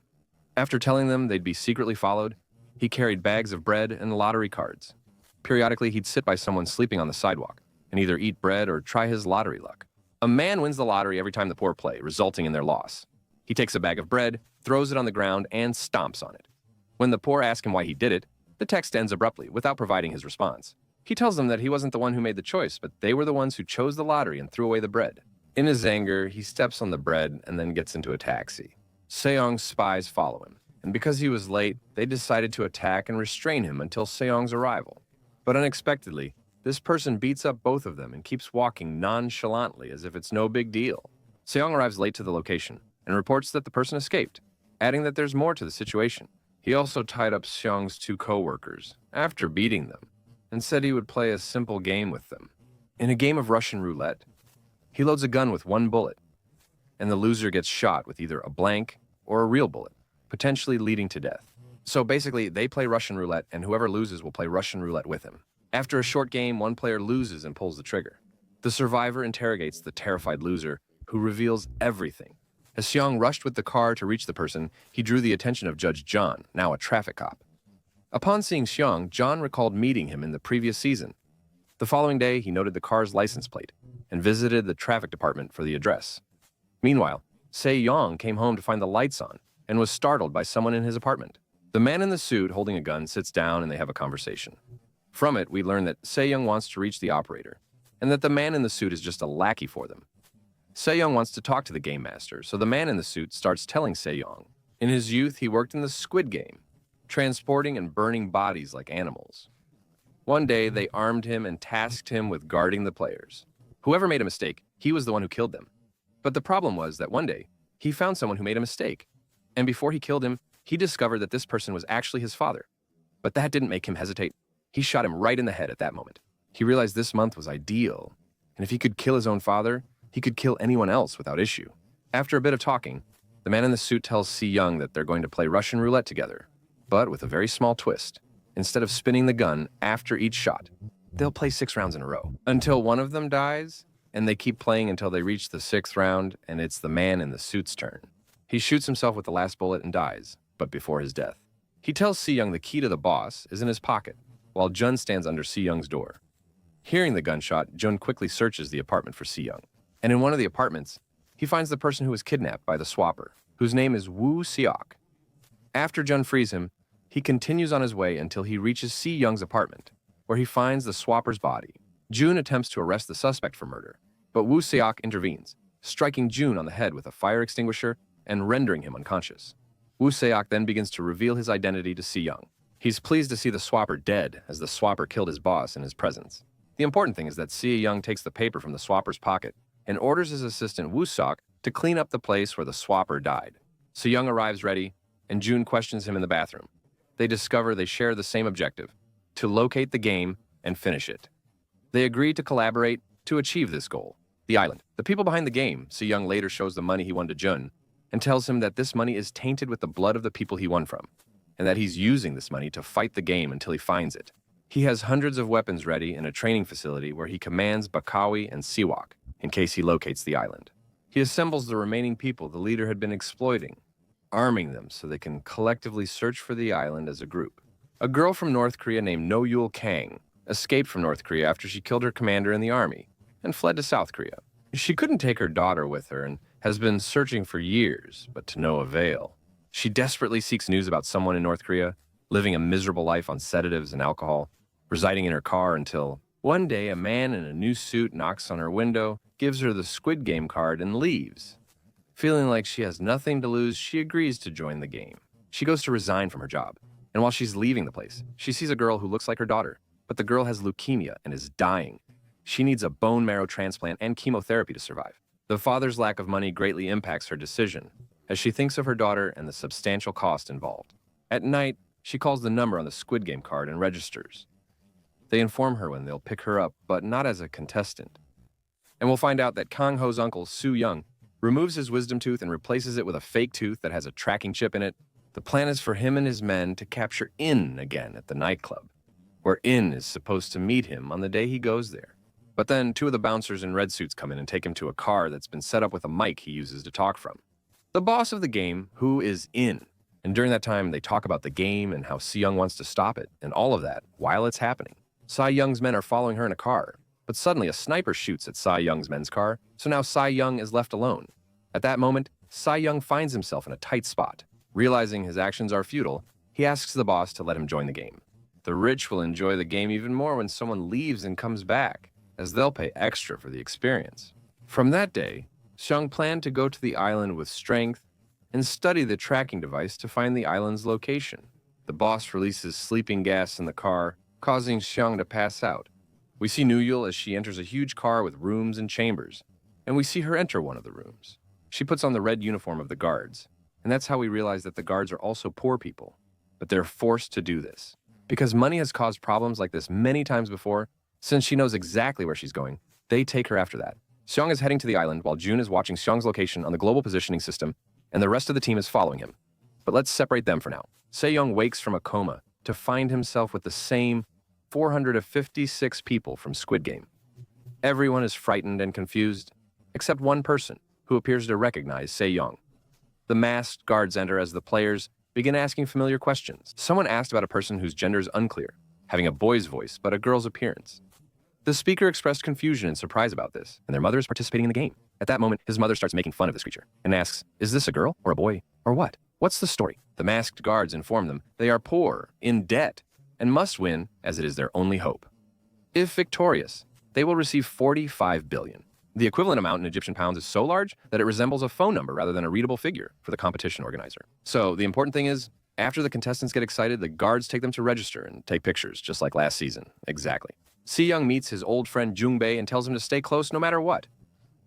After telling them they'd be secretly followed, he carried bags of bread and lottery cards. Periodically, he'd sit by someone sleeping on the sidewalk and either eat bread or try his lottery luck. A man wins the lottery every time the poor play, resulting in their loss. He takes a bag of bread, throws it on the ground, and stomps on it. When the poor ask him why he did it, the text ends abruptly without providing his response. He tells them that he wasn't the one who made the choice, but they were the ones who chose the lottery and threw away the bread. In his anger, he steps on the bread and then gets into a taxi. Seong's spies follow him, and because he was late, they decided to attack and restrain him until Seong's arrival. But unexpectedly, this person beats up both of them and keeps walking nonchalantly as if it's no big deal. Seong arrives late to the location and reports that the person escaped, adding that there's more to the situation. He also tied up Seong's 2 co-workers after beating them and said he would play a simple game with them. In a game of Russian roulette, he loads a gun with 1 bullet, and the loser gets shot with either a blank or a real bullet, potentially leading to death. So basically, they play Russian roulette, and whoever loses will play Russian roulette with him. After a short game, one player loses and pulls the trigger. The survivor interrogates the terrified loser, who reveals everything. As Seong rushed with the car to reach the person, he drew the attention of Judge John, now a traffic cop. Upon seeing Seong, John recalled meeting him in the previous season. The following day, he noted the car's license plate and visited the traffic department for the address. Meanwhile, Seong came home to find the lights on and was startled by someone in his apartment. The man in the suit holding a gun sits down and they have a conversation. From it, we learn that Seong wants to reach the operator and that the man in the suit is just a lackey for them. Seong wants to talk to the game master, so the man in the suit starts telling Seong. In his youth, he worked in the Squid Game, transporting and burning bodies like animals. One day, they armed him and tasked him with guarding the players. Whoever made a mistake, he was the one who killed them. But the problem was that one day, he found someone who made a mistake. And before he killed him, he discovered that this person was actually his father. But that didn't make him hesitate. He shot him right in the head at that moment. He realized this month was ideal, and if he could kill his own father, he could kill anyone else without issue. After a bit of talking, the man in the suit tells Seong that they're going to play Russian roulette together, but with a very small twist. Instead of spinning the gun after each shot, they'll play 6 rounds in a row, until one of them dies, and they keep playing until they reach the 6th round, and it's the man in the suit's turn. He shoots himself with the last bullet and dies, but before his death. He tells Seong the key to the boss is in his pocket, while Jun stands under Seong's door. Hearing the gunshot, Jun quickly searches the apartment for Seong. And in one of the apartments, he finds the person who was kidnapped by the swapper, whose name is Woo Seok. After Jun frees him, He continues on his way until he reaches Si-young's apartment, where he finds the swapper's body. Jun attempts to arrest the suspect for murder, but Woo Seok intervenes, striking Jun on the head with a fire extinguisher and rendering him unconscious. Woo Seok then begins to reveal his identity to Si-young. He's pleased to see the swapper dead, as the swapper killed his boss in his presence. The important thing is that Si-young takes the paper from the swapper's pocket and orders his assistant Woo Seok to clean up the place where the swapper died. Si-young arrives ready, and Jun questions him in the bathroom. They discover they share the same objective: to locate the game and finish it. They agree to collaborate to achieve this goal. The island. The people behind the game. Si-young later shows the money he won to Jun and tells him that this money is tainted with the blood of the people he won from, and that he's using this money to fight the game until he finds it. He has hundreds of weapons ready in a training facility where he commands Bakawi and Siwak in case he locates the island. He assembles the remaining people the leader had been exploiting, arming them so they can collectively search for the island as a group. A girl from North Korea named No-yul Kang escaped from North Korea after she killed her commander in the army and fled to South Korea. She couldn't take her daughter with her and has been searching for years, but to no avail. She desperately seeks news about someone in North Korea, living a miserable life on sedatives and alcohol, residing in her car until one day a man in a new suit knocks on her window, gives her the Squid Game card, and leaves. Feeling like she has nothing to lose, she agrees to join the game. She goes to resign from her job, and while she's leaving the place, she sees a girl who looks like her daughter, but the girl has leukemia and is dying. She needs a bone marrow transplant and chemotherapy to survive. The father's lack of money greatly impacts her decision, as she thinks of her daughter and the substantial cost involved. At night, she calls the number on the Squid Game card and registers. They inform her when they'll pick her up, but not as a contestant. And we'll find out that Kang Ho's uncle, Soo-young, removes his wisdom tooth and replaces it with a fake tooth that has a tracking chip in it. The plan is for him and his men to capture In again at the nightclub, where In is supposed to meet him on the day he goes there. But then two of the bouncers in red suits come in and take him to a car that's been set up with a mic he uses to talk from. The boss of the game, who is In. And during that time, they talk about the game and how Si-young wants to stop it, and all of that while it's happening. Si-young's men are following her in a car, but suddenly a sniper shoots at Si-young's men's car, so now Si-young is left alone. At that moment, Si-young finds himself in a tight spot. Realizing his actions are futile, he asks the boss to let him join the game. The rich will enjoy the game even more when someone leaves and comes back, as they'll pay extra for the experience. From that day, Seong planned to go to the island with strength and study the tracking device to find the island's location. The boss releases sleeping gas in the car, causing Seong to pass out. We see No-yul as she enters a huge car with rooms and chambers, and we see her enter one of the rooms. She puts on the red uniform of the guards, and that's how we realize that the guards are also poor people, but they're forced to do this. Because money has caused problems like this many times before, since she knows exactly where she's going, they take her after that. Seong is heading to the island while Jun is watching Seong's location on the global positioning system, and the rest of the team is following him. But let's separate them for now. Se-young wakes from a coma to find himself with the same 456 people from Squid Game. Everyone is frightened and confused, except one person, who appears to recognize Se-young. The masked guards enter as the players begin asking familiar questions. Someone asked about a person whose gender is unclear, having a boy's voice but a girl's appearance. The speaker expressed confusion and surprise about this, and their mother is participating in the game. At that moment, his mother starts making fun of this creature and asks, "Is this a girl or a boy or what? What's the story?" The masked guards inform them they are poor, in debt, and must win as it is their only hope. If victorious, they will receive 45 billion. The equivalent amount in Egyptian pounds is so large that it resembles a phone number rather than a readable figure for the competition organizer. So the important thing is, after the contestants get excited, the guards take them to register and take pictures, just like last season. Exactly. Si-young meets his old friend Jung-bae and tells him to stay close no matter what.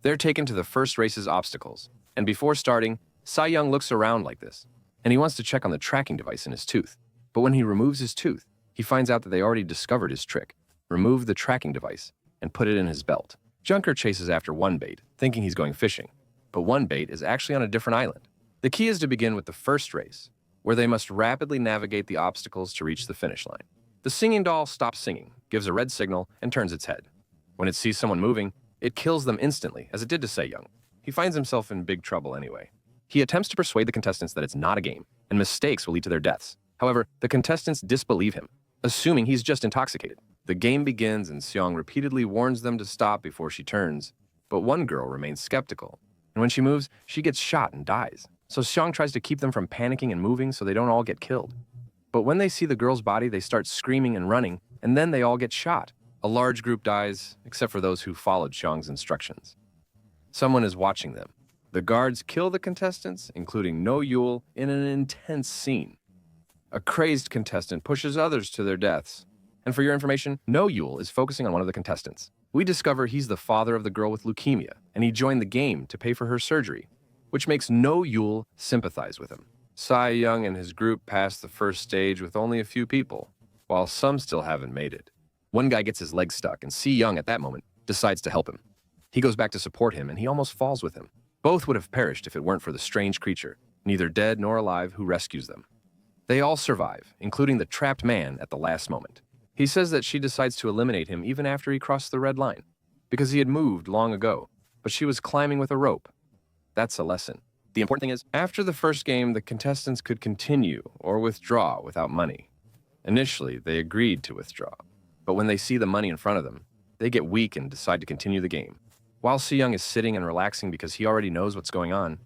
They're taken to the first race's obstacles, and before starting, Si-young looks around like this, and he wants to check on the tracking device in his tooth. But when he removes his tooth, he finds out that they already discovered his trick, removed the tracking device, and put it in his belt. Junker chases after one bait, thinking he's going fishing, but one bait is actually on a different island. The key is to begin with the first race, where they must rapidly navigate the obstacles to reach the finish line. The singing doll stops singing, gives a red signal, and turns its head. When it sees someone moving, it kills them instantly, as it did to Se-young. He finds himself in big trouble anyway. He attempts to persuade the contestants that it's not a game, and mistakes will lead to their deaths. However, the contestants disbelieve him, assuming he's just intoxicated. The game begins, and Seong repeatedly warns them to stop before she turns, but one girl remains skeptical, and when she moves, she gets shot and dies. So Seong tries to keep them from panicking and moving so they don't all get killed. But when they see the girl's body, they start screaming and running, and then they all get shot. A large group dies, except for those who followed Seong's instructions. Someone is watching them. The guards kill the contestants, including No Yul, in an intense scene. A crazed contestant pushes others to their deaths. And for your information, No Yul is focusing on one of the contestants. We discover he's the father of the girl with leukemia, and he joined the game to pay for her surgery, which makes No Yul sympathize with him. Seong and his group pass the first stage with only a few people, while some still haven't made it. One guy gets his leg stuck, and Seong at that moment decides to help him. He goes back to support him, and he almost falls with him. Both would have perished if it weren't for the strange creature, neither dead nor alive, who rescues them. They all survive, including the trapped man at the last moment. He says that she decides to eliminate him even after he crossed the red line, because he had moved long ago, but she was climbing with a rope. That's a lesson. The important thing is, after the first game, the contestants could continue or withdraw without money. Initially, they agreed to withdraw, but when they see the money in front of them, they get weak and decide to continue the game. While Seong is sitting and relaxing because he already knows what's going on,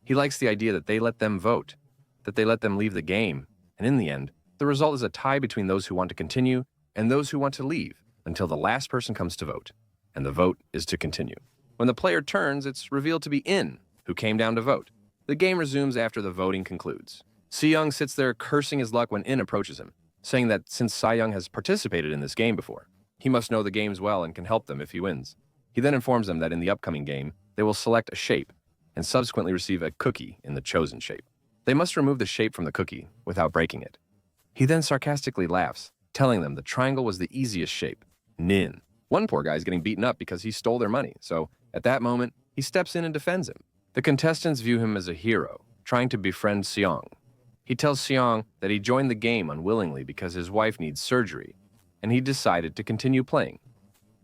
he likes the idea that they let them vote, that they let them leave the game, and in the end, the result is a tie between those who want to continue and those who want to leave until the last person comes to vote, and the vote is to continue. When the player turns, it's revealed to be In, who came down to vote. The game resumes after the voting concludes. Seong sits there cursing his luck when In approaches him, saying that since Seong has participated in this game before, he must know the games well and can help them if he wins. He then informs them that in the upcoming game, they will select a shape and subsequently receive a cookie in the chosen shape. They must remove the shape from the cookie without breaking it. He then sarcastically laughs, telling them the triangle was the easiest shape, Nin. One poor guy is getting beaten up because he stole their money, so at that moment, he steps in and defends him. The contestants view him as a hero, trying to befriend Seong. He tells Seong that he joined the game unwillingly because his wife needs surgery, and he decided to continue playing.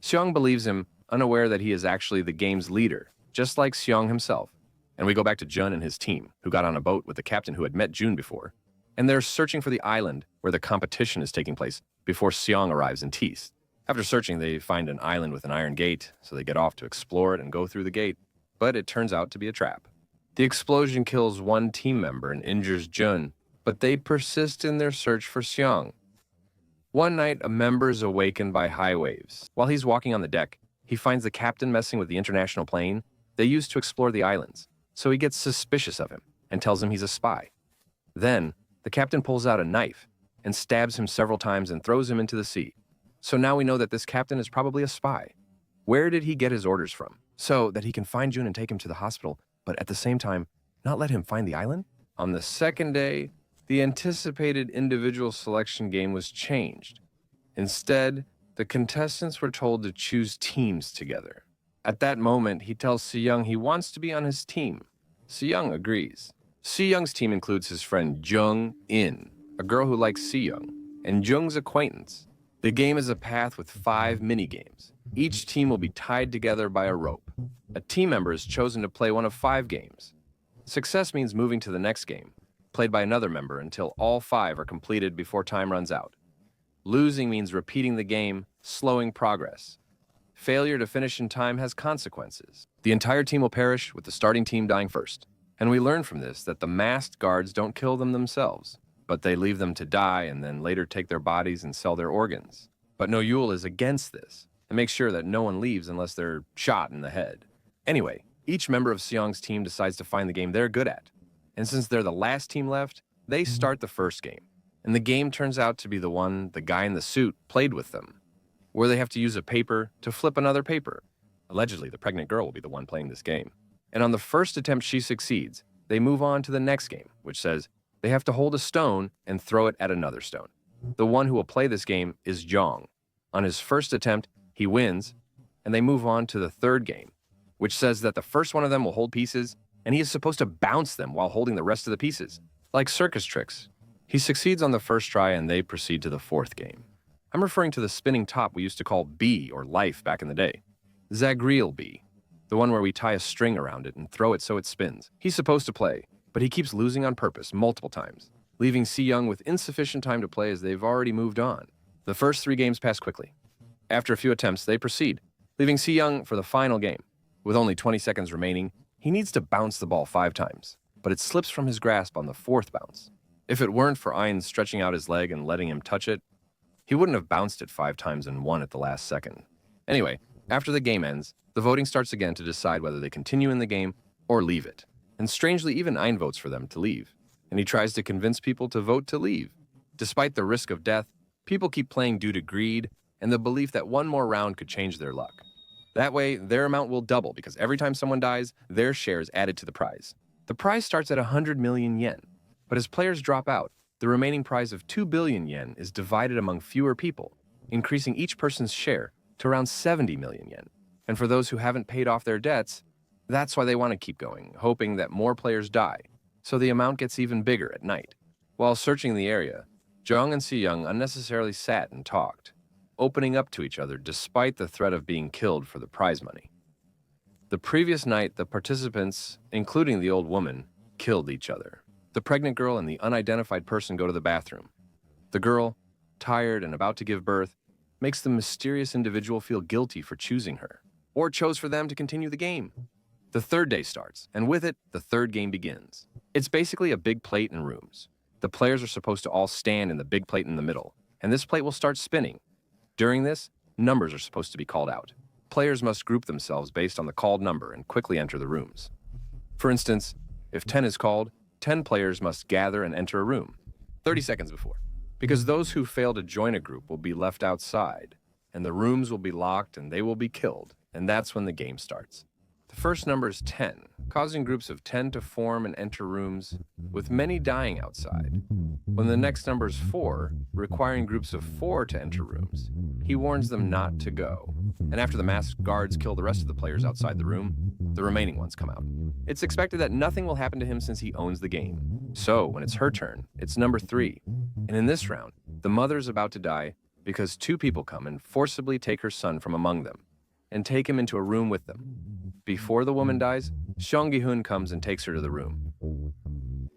Seong believes him, unaware that he is actually the game's leader, just like Seong himself. And we go back to Jun and his team, who got on a boat with the captain who had met Jun before, and they're searching for the island where the competition is taking place before Seong arrives in Tees. After searching, they find an island with an iron gate, so they get off to explore it and go through the gate, but it turns out to be a trap. The explosion kills one team member and injures Jun, but they persist in their search for Seong. One night, a member is awakened by high waves. While he's walking on the deck, he finds the captain messing with the international plane they used to explore the islands, so he gets suspicious of him and tells him he's a spy. Then, the captain pulls out a knife and stabs him several times and throws him into the sea. So now we know that this captain is probably a spy. Where did he get his orders from? So that he can find Jun and take him to the hospital, but at the same time, not let him find the island? On the second day, the anticipated individual selection game was changed. Instead, the contestants were told to choose teams together. At that moment, he tells Seong he wants to be on his team. Seong agrees. Seong's team includes his friend Jung In, a girl who likes Seong, and Jung's acquaintance. The game is a path with 5 mini-games. Each team will be tied together by a rope. A team member is chosen to play one of 5 games. Success means moving to the next game, played by another member until all 5 are completed before time runs out. Losing means repeating the game, slowing progress. Failure to finish in time has consequences. The entire team will perish, with the starting team dying first. And we learn from this that the masked guards don't kill them themselves, but they leave them to die and then later take their bodies and sell their organs. But No Yul is against this and makes sure that no one leaves unless they're shot in the head. Anyway, each member of Seong's team decides to find the game they're good at. And since they're the last team left, they start the first game. And the game turns out to be the one the guy in the suit played with them, where they have to use a paper to flip another paper. Allegedly, the pregnant girl will be the one playing this game. And on the first attempt she succeeds, they move on to the next game, which says they have to hold a stone and throw it at another stone. The one who will play this game is Jong. On his first attempt, he wins, and they move on to the third game, which says that the first one of them will hold pieces, and he is supposed to bounce them while holding the rest of the pieces, like circus tricks. He succeeds on the first try, and they proceed to the fourth game. I'm referring to the spinning top we used to call B, or life, back in the day. Zagreal B, the one where we tie a string around it and throw it so it spins. He's supposed to play, but he keeps losing on purpose multiple times, leaving Seong with insufficient time to play as they've already moved on. The first 3 games pass quickly. After a few attempts, they proceed, leaving Seong for the final game. With only 20 seconds remaining, he needs to bounce the ball 5 times, but it slips from his grasp on the 4th bounce. If it weren't for Ein stretching out his leg and letting him touch it, he wouldn't have bounced it 5 times and won at the last second. Anyway, after the game ends, the voting starts again to decide whether they continue in the game or leave it. And strangely, even Ein votes for them to leave. And he tries to convince people to vote to leave. Despite the risk of death, people keep playing due to greed and the belief that one more round could change their luck. That way, their amount will double because every time someone dies, their share is added to the prize. The prize starts at 100 million yen, but as players drop out, the remaining prize of 2 billion yen is divided among fewer people, increasing each person's share to around 70 million yen. And for those who haven't paid off their debts, that's why they want to keep going, hoping that more players die, so the amount gets even bigger at night. While searching the area, Seong and Seong unnecessarily sat and talked, opening up to each other despite the threat of being killed for the prize money. The previous night, the participants, including the old woman, killed each other. The pregnant girl and the unidentified person go to the bathroom. The girl, tired and about to give birth, makes the mysterious individual feel guilty for choosing her, or chose for them to continue the game. The third day starts, and with it, the third game begins. It's basically a big plate and rooms. The players are supposed to all stand in the big plate in the middle, and this plate will start spinning. During this, numbers are supposed to be called out. Players must group themselves based on the called number and quickly enter the rooms. For instance, if 10 is called, 10 players must gather and enter a room 30 seconds before, because those who fail to join a group will be left outside, and the rooms will be locked and they will be killed, and that's when the game starts. The first number is 10, causing groups of 10 to form and enter rooms, with many dying outside. When the next number is 4, requiring groups of 4 to enter rooms, he warns them not to go. And after the masked guards kill the rest of the players outside the room, the remaining ones come out. It's expected that nothing will happen to him since he owns the game. So, when it's her turn, it's number 3. And in this round, the mother is about to die because 2 people come and forcibly take her son from among them and take him into a room with them. Before the woman dies, Seong Gi-hun comes and takes her to the room. And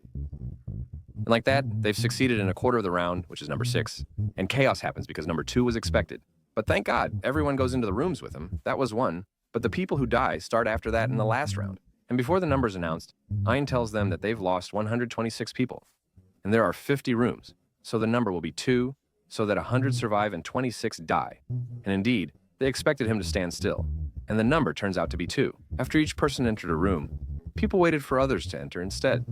like that, they've succeeded in a quarter of the round, which is number 6, and chaos happens because number 2 was expected. But thank God, everyone goes into the rooms with him. That was 1, but the people who die start after that in the last round. And before the number's announced, Ein tells them that they've lost 126 people, and there are 50 rooms, so the number will be 2, so that 100 survive and 26 die. And indeed, they expected him to stand still, and the number turns out to be 2. After each person entered a room, people waited for others to enter instead.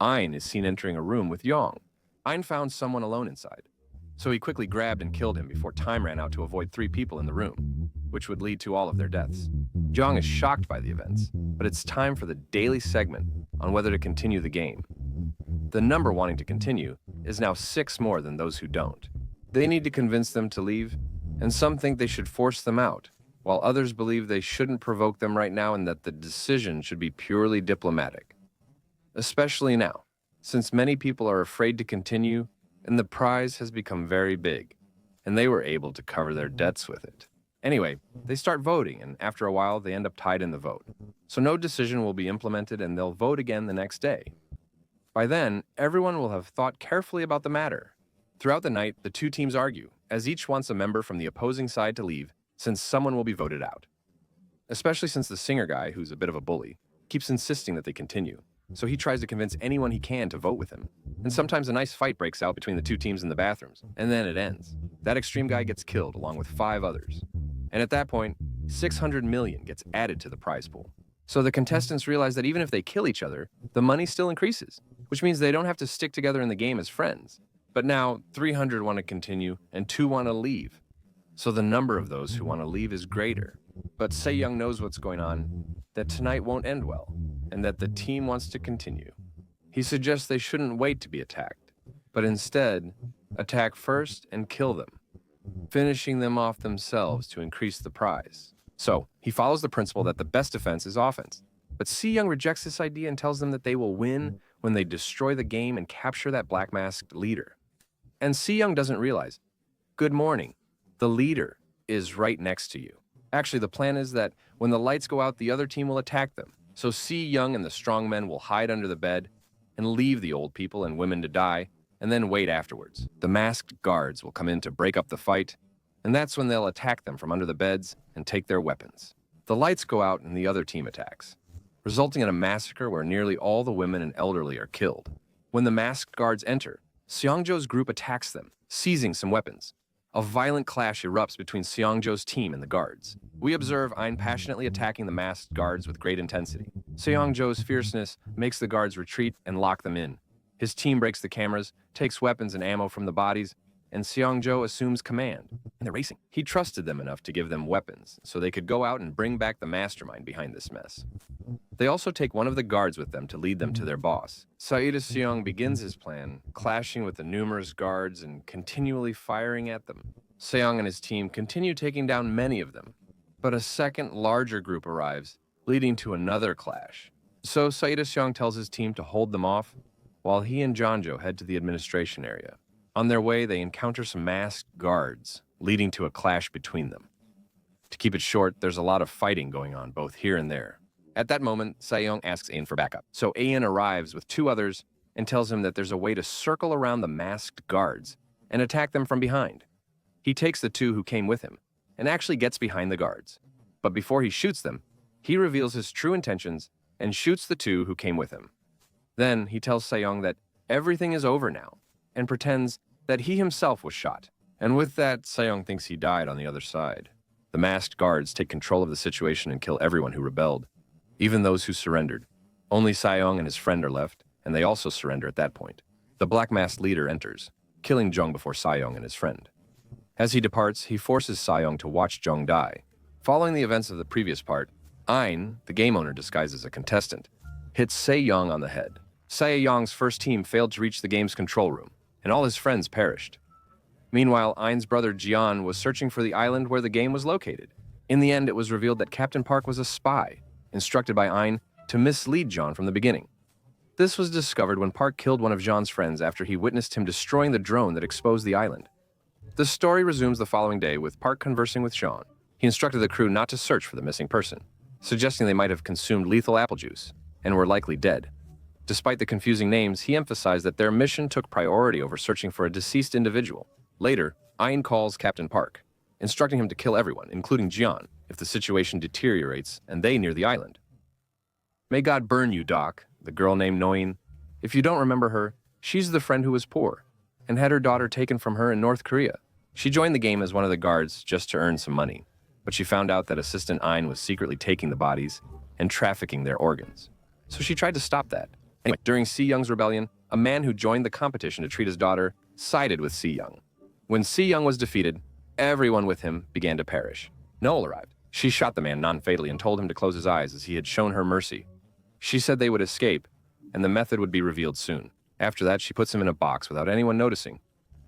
Ein is seen entering a room with Yong. Ein found someone alone inside, so he quickly grabbed and killed him before time ran out to avoid 3 people in the room, which would lead to all of their deaths. Yong is shocked by the events, but it's time for the daily segment on whether to continue the game. The number wanting to continue is now 6 more than those who don't. They need to convince them to leave, and some think they should force them out, while others believe they shouldn't provoke them right now and that the decision should be purely diplomatic. Especially now, since many people are afraid to continue and the prize has become very big, and they were able to cover their debts with it. Anyway, they start voting, and after a while, they end up tied in the vote. So no decision will be implemented, and they'll vote again the next day. By then, everyone will have thought carefully about the matter. Throughout the night, the 2 teams argue, as each wants a member from the opposing side to leave, since someone will be voted out. Especially since the singer guy, who's a bit of a bully, keeps insisting that they continue. So he tries to convince anyone he can to vote with him. And sometimes a nice fight breaks out between the 2 teams in the bathrooms, and then it ends. That extreme guy gets killed along with 5 others. And at that point, 600 million gets added to the prize pool. So the contestants realize that even if they kill each other, the money still increases, which means they don't have to stick together in the game as friends. But now, 300 want to continue, and 2 want to leave. So the number of those who want to leave is greater. But Seong knows what's going on, that tonight won't end well, and that the team wants to continue. He suggests they shouldn't wait to be attacked, but instead, attack first and kill them, finishing them off themselves to increase the prize. So, he follows the principle that the best defense is offense. But Seong rejects this idea and tells them that they will win when they destroy the game and capture that black-masked leader. And Seong doesn't realize, good morning, the leader is right next to you. Actually, the plan is that when the lights go out, the other team will attack them. So Seong and the strong men will hide under the bed and leave the old people and women to die, and then wait afterwards. The masked guards will come in to break up the fight, and that's when they'll attack them from under the beds and take their weapons. The lights go out and the other team attacks, resulting in a massacre where nearly all the women and elderly are killed. When the masked guards enter, Seongjo's group attacks them, seizing some weapons. A violent clash erupts between Seongjo's team and the guards. We observe Ain passionately attacking the masked guards with great intensity. Seongjo's fierceness makes the guards retreat and lock them in. His team breaks the cameras, takes weapons and ammo from the bodies, and Seongjo assumes command. And they're racing. He trusted them enough to give them weapons, so they could go out and bring back the mastermind behind this mess. They also take one of the guards with them to lead them to their boss. Saida Seong begins his plan, clashing with the numerous guards and continually firing at them. Seong and his team continue taking down many of them, but a second larger group arrives, leading to another clash. So Saida Seong tells his team to hold them off, while he and Jeonjo head to the administration area. On their way, they encounter some masked guards, leading to a clash between them. To keep it short, there's a lot of fighting going on both here and there. At that moment, Seong asks Ain for backup. So Ain arrives with two others and tells him that there's a way to circle around the masked guards and attack them from behind. He takes the two who came with him and actually gets behind the guards. But before he shoots them, he reveals his true intentions and shoots the two who came with him. Then he tells Seong that everything is over now and pretends that he himself was shot. And with that, Seong thinks he died on the other side. The masked guards take control of the situation and kill everyone who rebelled, even those who surrendered. Only Seong and his friend are left, and they also surrender at that point. The black masked leader enters, killing Jung before Seong and his friend. As he departs, he forces Seong to watch Jung die. Following the events of the previous part, Ain, the game owner disguised as a contestant, hits Seong on the head. Seong's first team failed to reach the game's control room, and all his friends perished. Meanwhile, Ain's brother Jian was searching for the island where the game was located. In the end, it was revealed that Captain Park was a spy, instructed by Ain to mislead Jeon from the beginning. This was discovered when Park killed one of Jeon's friends after he witnessed him destroying the drone that exposed the island. The story resumes the following day with Park conversing with Jeon. He instructed the crew not to search for the missing person, suggesting they might have consumed lethal apple juice and were likely dead. Despite the confusing names, he emphasized that their mission took priority over searching for a deceased individual. Later, Ain calls Captain Park, instructing him to kill everyone, including Jeon, if the situation deteriorates and they near the island. "May God burn you, Doc," the girl named Noin. "If you don't remember her, she's the friend who was poor and had her daughter taken from her in North Korea. She joined the game as one of the guards just to earn some money, but she found out that Assistant Ain was secretly taking the bodies and trafficking their organs. So she tried to stop that. Anyway, during Si-young's rebellion, a man who joined the competition to treat his daughter sided with Si-young. When Si-young was defeated, everyone with him began to perish. Noel arrived. She shot the man non-fatally and told him to close his eyes as he had shown her mercy. She said they would escape, and the method would be revealed soon. After that, she puts him in a box without anyone noticing,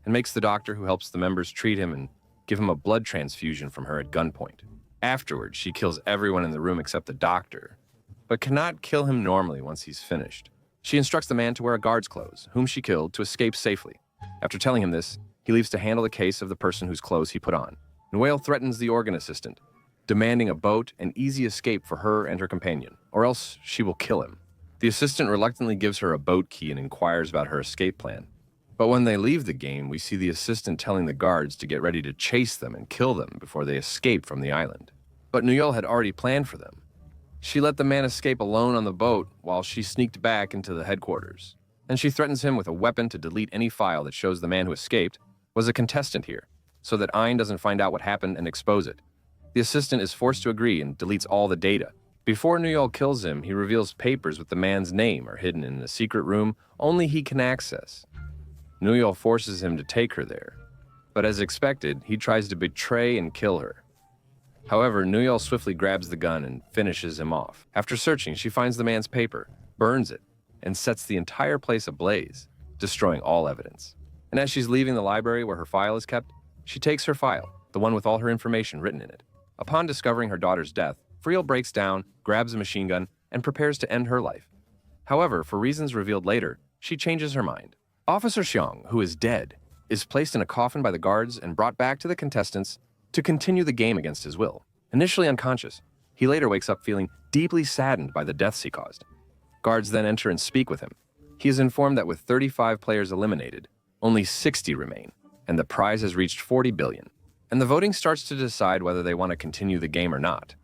and makes the doctor who helps the members treat him and give him a blood transfusion from her at gunpoint. Afterwards, she kills everyone in the room except the doctor, but cannot kill him normally once he's finished. She instructs the man to wear a guard's clothes, whom she killed, to escape safely. After telling him this, he leaves to handle the case of the person whose clothes he put on. Noel threatens the organ assistant, demanding a boat and easy escape for her and her companion, or else she will kill him. The assistant reluctantly gives her a boat key and inquires about her escape plan. But when they leave the game, we see the assistant telling the guards to get ready to chase them and kill them before they escape from the island. But Noel had already planned for them. She let the man escape alone on the boat while she sneaked back into the headquarters. And she threatens him with a weapon to delete any file that shows the man who escaped was a contestant here, so that Ain doesn't find out what happened and expose it. The assistant is forced to agree and deletes all the data. Before Noel kills him, he reveals papers with the man's name are hidden in a secret room only he can access. Noel forces him to take her there, but as expected, he tries to betray and kill her. However, Noel swiftly grabs the gun and finishes him off. After searching, she finds the man's paper, burns it, and sets the entire place ablaze, destroying all evidence. And as she's leaving the library where her file is kept, she takes her file, the one with all her information written in it. Upon discovering her daughter's death, Friel breaks down, grabs a machine gun, and prepares to end her life. However, for reasons revealed later, she changes her mind. Officer Seong, who is dead, is placed in a coffin by the guards and brought back to the contestants to continue the game against his will. Initially unconscious, he later wakes up feeling deeply saddened by the deaths he caused. Guards then enter and speak with him. He is informed that with 35 players eliminated, only 60 remain, and the prize has reached 40 billion. And the voting starts to decide whether they want to continue the game or not.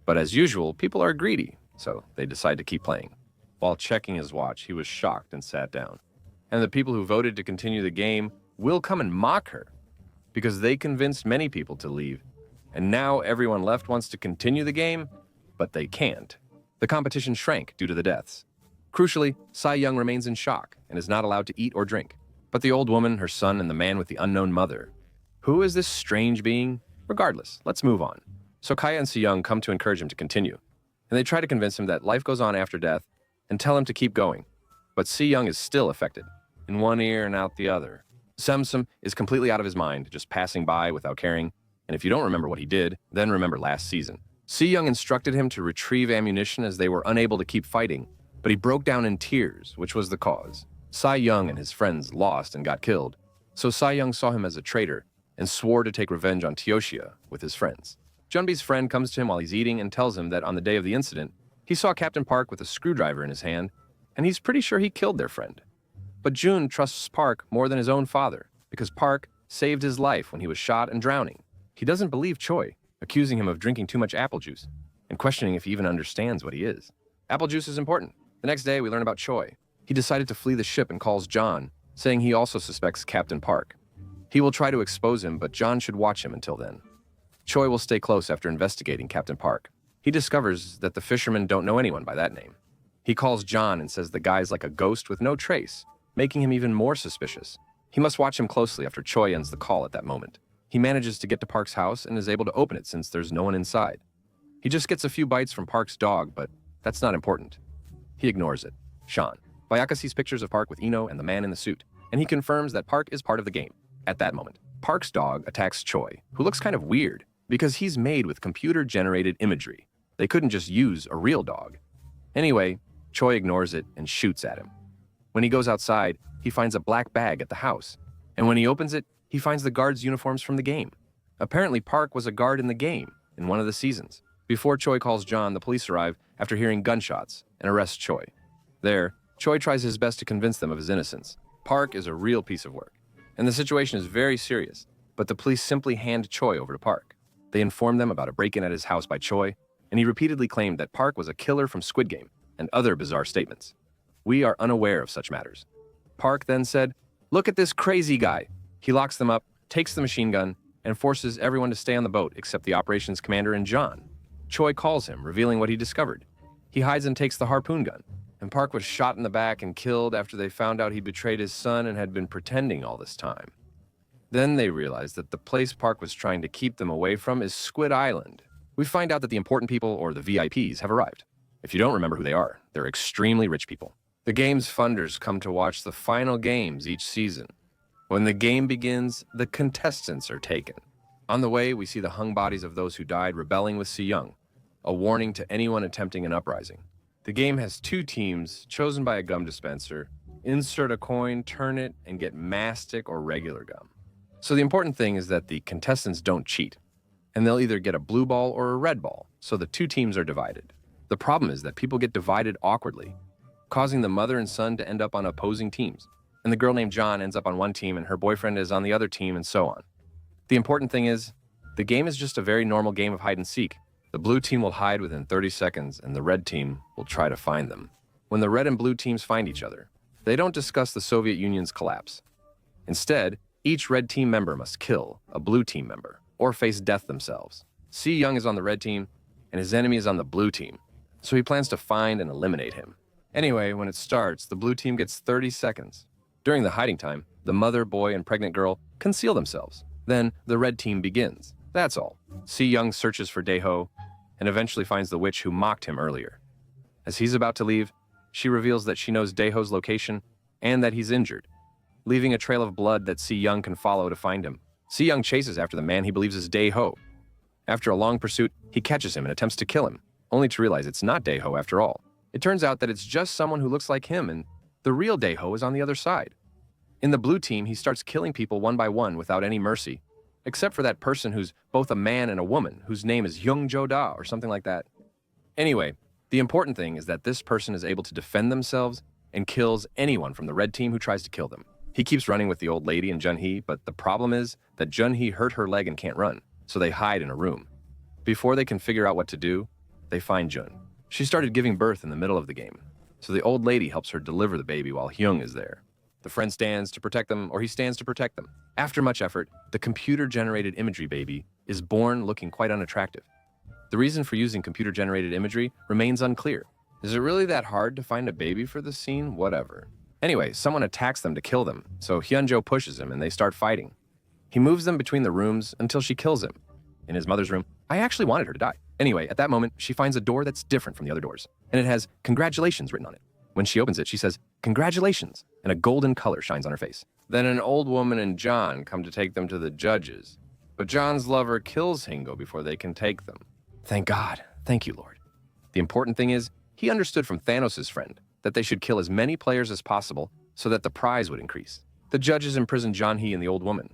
But as usual, people are greedy, so they decide to keep playing. While checking his watch, he was shocked and sat down. And the people who voted to continue the game will come and mock her because they convinced many people to leave. And now everyone left wants to continue the game, but they can't. The competition shrank due to the deaths. Crucially, Seong remains in shock and is not allowed to eat or drink. But the old woman, her son, and the man with the unknown mother. Who is this strange being? Regardless, let's move on. So Kaya and Seong come to encourage him to continue, and they try to convince him that life goes on after death and tell him to keep going. But Seong is still affected, in one ear and out the other. Samsum is completely out of his mind, just passing by without caring, and if you don't remember what he did, then remember last season. Seong instructed him to retrieve ammunition as they were unable to keep fighting, but he broke down in tears, which was the cause. Seong and his friends lost and got killed, so Seong saw him as a traitor and swore to take revenge on Teoshia with his friends. Junbi's friend comes to him while he's eating and tells him that on the day of the incident, he saw Captain Park with a screwdriver in his hand, and he's pretty sure he killed their friend. But Jun trusts Park more than his own father, because Park saved his life when he was shot and drowning. He doesn't believe Choi, accusing him of drinking too much apple juice, and questioning if he even understands what he is. Apple juice is important. The next day, we learn about Choi. He decided to flee the ship and calls John, saying he also suspects Captain Park. He will try to expose him, but John should watch him until then. Choi will stay close after investigating Captain Park. He discovers that the fishermen don't know anyone by that name. He calls John and says the guy's like a ghost with no trace, making him even more suspicious. He must watch him closely after Choi ends the call at that moment. He manages to get to Park's house and is able to open it since there's no one inside. He just gets a few bites from Park's dog, but that's not important. He ignores it. Sean. Bayaka sees pictures of Park with Ino and the man in the suit, and he confirms that Park is part of the game. At that moment, Park's dog attacks Choi, who looks kind of weird because he's made with computer-generated imagery. They couldn't just use a real dog. Anyway, Choi ignores it and shoots at him. When he goes outside, he finds a black bag at the house, and when he opens it, he finds the guards' uniforms from the game. Apparently, Park was a guard in the game in one of the seasons. Before Choi calls John, the police arrive after hearing gunshots and arrest Choi. There, Choi tries his best to convince them of his innocence. Park is a real piece of work, and the situation is very serious, but the police simply hand Choi over to Park. They inform them about a break-in at his house by Choi, and he repeatedly claimed that Park was a killer from Squid Game and other bizarre statements. We are unaware of such matters. Park then said, "Look at this crazy guy." He locks them up, takes the machine gun, and forces everyone to stay on the boat except the operations commander and John. Choi calls him, revealing what he discovered. He hides and takes the harpoon gun, and Park was shot in the back and killed after they found out he betrayed his son and had been pretending all this time. Then they realized that the place Park was trying to keep them away from is Squid Island. We find out that the important people, or the VIPs, have arrived. If you don't remember who they are, they're extremely rich people. The game's funders come to watch the final games each season. When the game begins, the contestants are taken. On the way, we see the hung bodies of those who died rebelling with Seong, a warning to anyone attempting an uprising. The game has two teams chosen by a gum dispenser. Insert a coin, turn it, and get mastic or regular gum. So the important thing is that the contestants don't cheat, and they'll either get a blue ball or a red ball, so the two teams are divided. The problem is that people get divided awkwardly, causing the mother and son to end up on opposing teams. And the girl named John ends up on one team and her boyfriend is on the other team, and so on. The important thing is, the game is just a very normal game of hide and seek. The blue team will hide within 30 seconds and the red team will try to find them. When the red and blue teams find each other, they don't discuss the Soviet Union's collapse. Instead, each red team member must kill a blue team member or face death themselves. Seong is on the red team and his enemy is on the blue team, so he plans to find and eliminate him. Anyway, when it starts, the blue team gets 30 seconds. During the hiding time, the mother, boy, and pregnant girl conceal themselves. Then the red team begins. That's all. Seong searches for Daeho and eventually finds the witch who mocked him earlier. As he's about to leave, she reveals that she knows Daeho's location and that he's injured, leaving a trail of blood that Seong can follow to find him. Seong chases after the man he believes is Daeho. After a long pursuit, he catches him and attempts to kill him, only to realize it's not Daeho after all. It turns out that it's just someone who looks like him, and the real Daeho is on the other side. In the blue team, he starts killing people one by one without any mercy, except for that person who's both a man and a woman, whose name is Hyung-jo Da or something like that. Anyway, the important thing is that this person is able to defend themselves and kills anyone from the red team who tries to kill them. He keeps running with the old lady and Jun-hee, but the problem is that Jun-hee hurt her leg and can't run, so they hide in a room. Before they can figure out what to do, they find Jun. She started giving birth in the middle of the game, so the old lady helps her deliver the baby while Hyung is there. The friend stands to protect them, or he stands to protect them. After much effort, the computer-generated imagery baby is born looking quite unattractive. The reason for using computer-generated imagery remains unclear. Is it really that hard to find a baby for the scene? Whatever. Anyway, someone attacks them to kill them, so Hyunjo pushes him and they start fighting. He moves them between the rooms until she kills him. In his mother's room, I actually wanted her to die. Anyway, at that moment, she finds a door that's different from the other doors, and it has "Congratulations" written on it. When she opens it, she says, "Congratulations," and a golden color shines on her face. Then an old woman and John come to take them to the judges, but John's lover kills Hingo before they can take them. Thank God. Thank you, Lord. The important thing is, he understood from Thanos' friend that they should kill as many players as possible so that the prize would increase. The judges imprisoned John-hee and the old woman.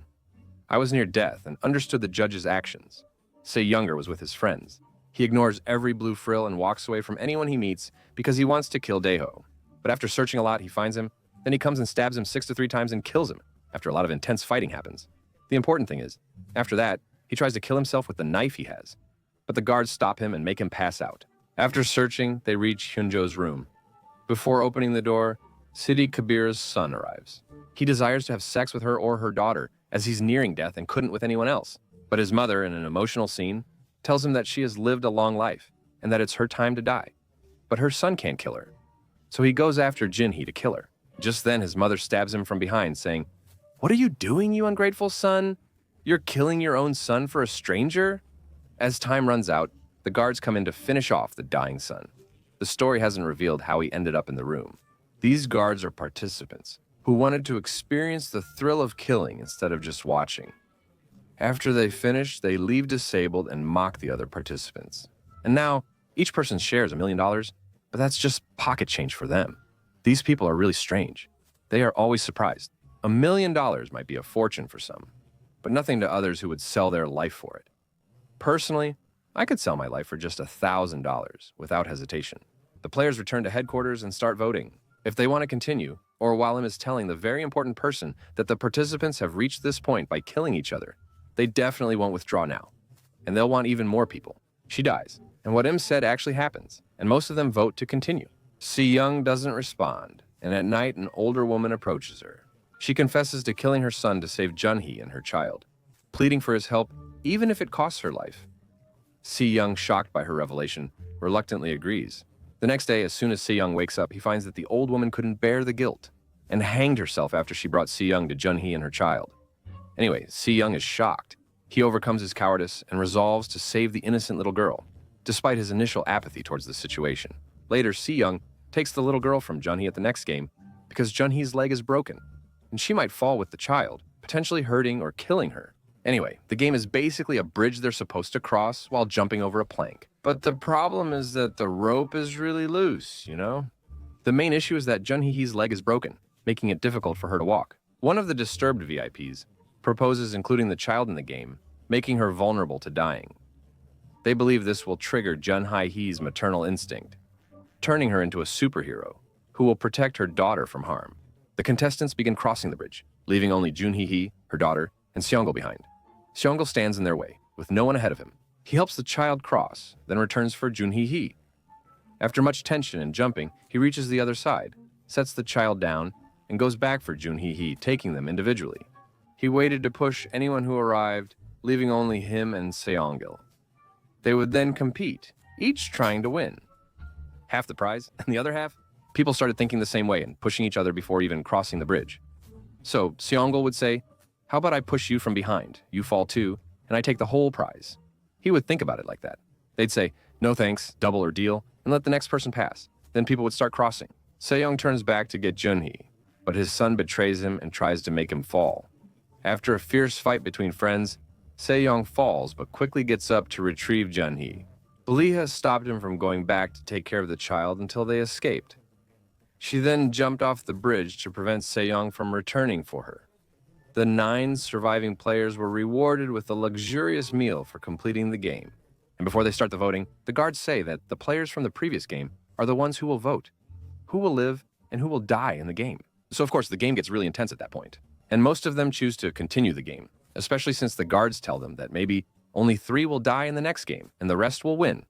I was near death and understood the judge's actions. Say Younger was with his friends. He ignores every blue frill and walks away from anyone he meets because he wants to kill Daeho. But after searching a lot, he finds him. Then he comes and stabs him 6 to 3 times and kills him after a lot of intense fighting happens. The important thing is, after that, he tries to kill himself with the knife he has. But the guards stop him and make him pass out. After searching, they reach Hyunjo's room. Before opening the door, Sidi Kabir's son arrives. He desires to have sex with her or her daughter, as he's nearing death and couldn't with anyone else. But his mother, in an emotional scene, tells him that she has lived a long life and that it's her time to die. But her son can't kill her. So he goes after Jin-hee to kill her. Just then, his mother stabs him from behind, saying, "What are you doing, you ungrateful son? You're killing your own son for a stranger?" As time runs out, the guards come in to finish off the dying son. The story hasn't revealed how he ended up in the room. These guards are participants who wanted to experience the thrill of killing instead of just watching. After they finish, they leave disabled and mock the other participants. And now, each person shares $1 million, but that's just pocket change for them. These people are really strange. They are always surprised. $1 million might be a fortune for some, but nothing to others who would sell their life for it. Personally, I could sell my life for just $1,000 without hesitation. The players return to headquarters and start voting. If they want to continue, or Walim is telling the very important person that the participants have reached this point by killing each other, they definitely won't withdraw now. And they'll want even more people. She dies, and what Im said actually happens, and most of them vote to continue. Seong doesn't respond, and at night an older woman approaches her. She confesses to killing her son to save Jun-hee and her child, pleading for his help even if it costs her life. Seong, shocked by her revelation, reluctantly agrees. The next day, as soon as Seong wakes up, he finds that the old woman couldn't bear the guilt and hanged herself after she brought Seong to Jun-hee and her child. Anyway, Seong is shocked. He overcomes his cowardice and resolves to save the innocent little girl, despite his initial apathy towards the situation. Later, Seong takes the little girl from Jun-hee at the next game because Jun-hee's leg is broken, and she might fall with the child, potentially hurting or killing her. Anyway, the game is basically a bridge they're supposed to cross while jumping over a plank. But the problem is that the rope is really loose, you know? The main issue is that Jun-hee's leg is broken, making it difficult for her to walk. One of the disturbed VIPs proposes including the child in the game, making her vulnerable to dying. They believe this will trigger Jun-hee's maternal instinct, turning her into a superhero who will protect her daughter from harm. The contestants begin crossing the bridge, leaving only Jun-hee, her daughter, and Seong behind. Seong stands in their way, with no one ahead of him. He helps the child cross, then returns for Jun-hee. After much tension and jumping, he reaches the other side, sets the child down, and goes back for Jun-hee, taking them individually. He waited to push anyone who arrived, leaving only him and Seong. They would then compete, each trying to win. Half the prize, and the other half? People started thinking the same way and pushing each other before even crossing the bridge. So Seong would say, "How about I push you from behind, you fall too, and I take the whole prize?" He would think about it like that. They'd say, "No thanks, double or deal," and let the next person pass. Then people would start crossing. Seong turns back to get Jun-hee, but his son betrays him and tries to make him fall. After a fierce fight between friends, Seong falls but quickly gets up to retrieve Jun-hee. Leah stopped him from going back to take care of the child until they escaped. She then jumped off the bridge to prevent Seong from returning for her. The 9 surviving players were rewarded with a luxurious meal for completing the game. And before they start the voting, the guards say that the players from the previous game are the ones who will vote, who will live, and who will die in the game. So of course, the game gets really intense at that point. And most of them choose to continue the game, especially since the guards tell them that maybe only 3 will die in the next game, and the rest will win.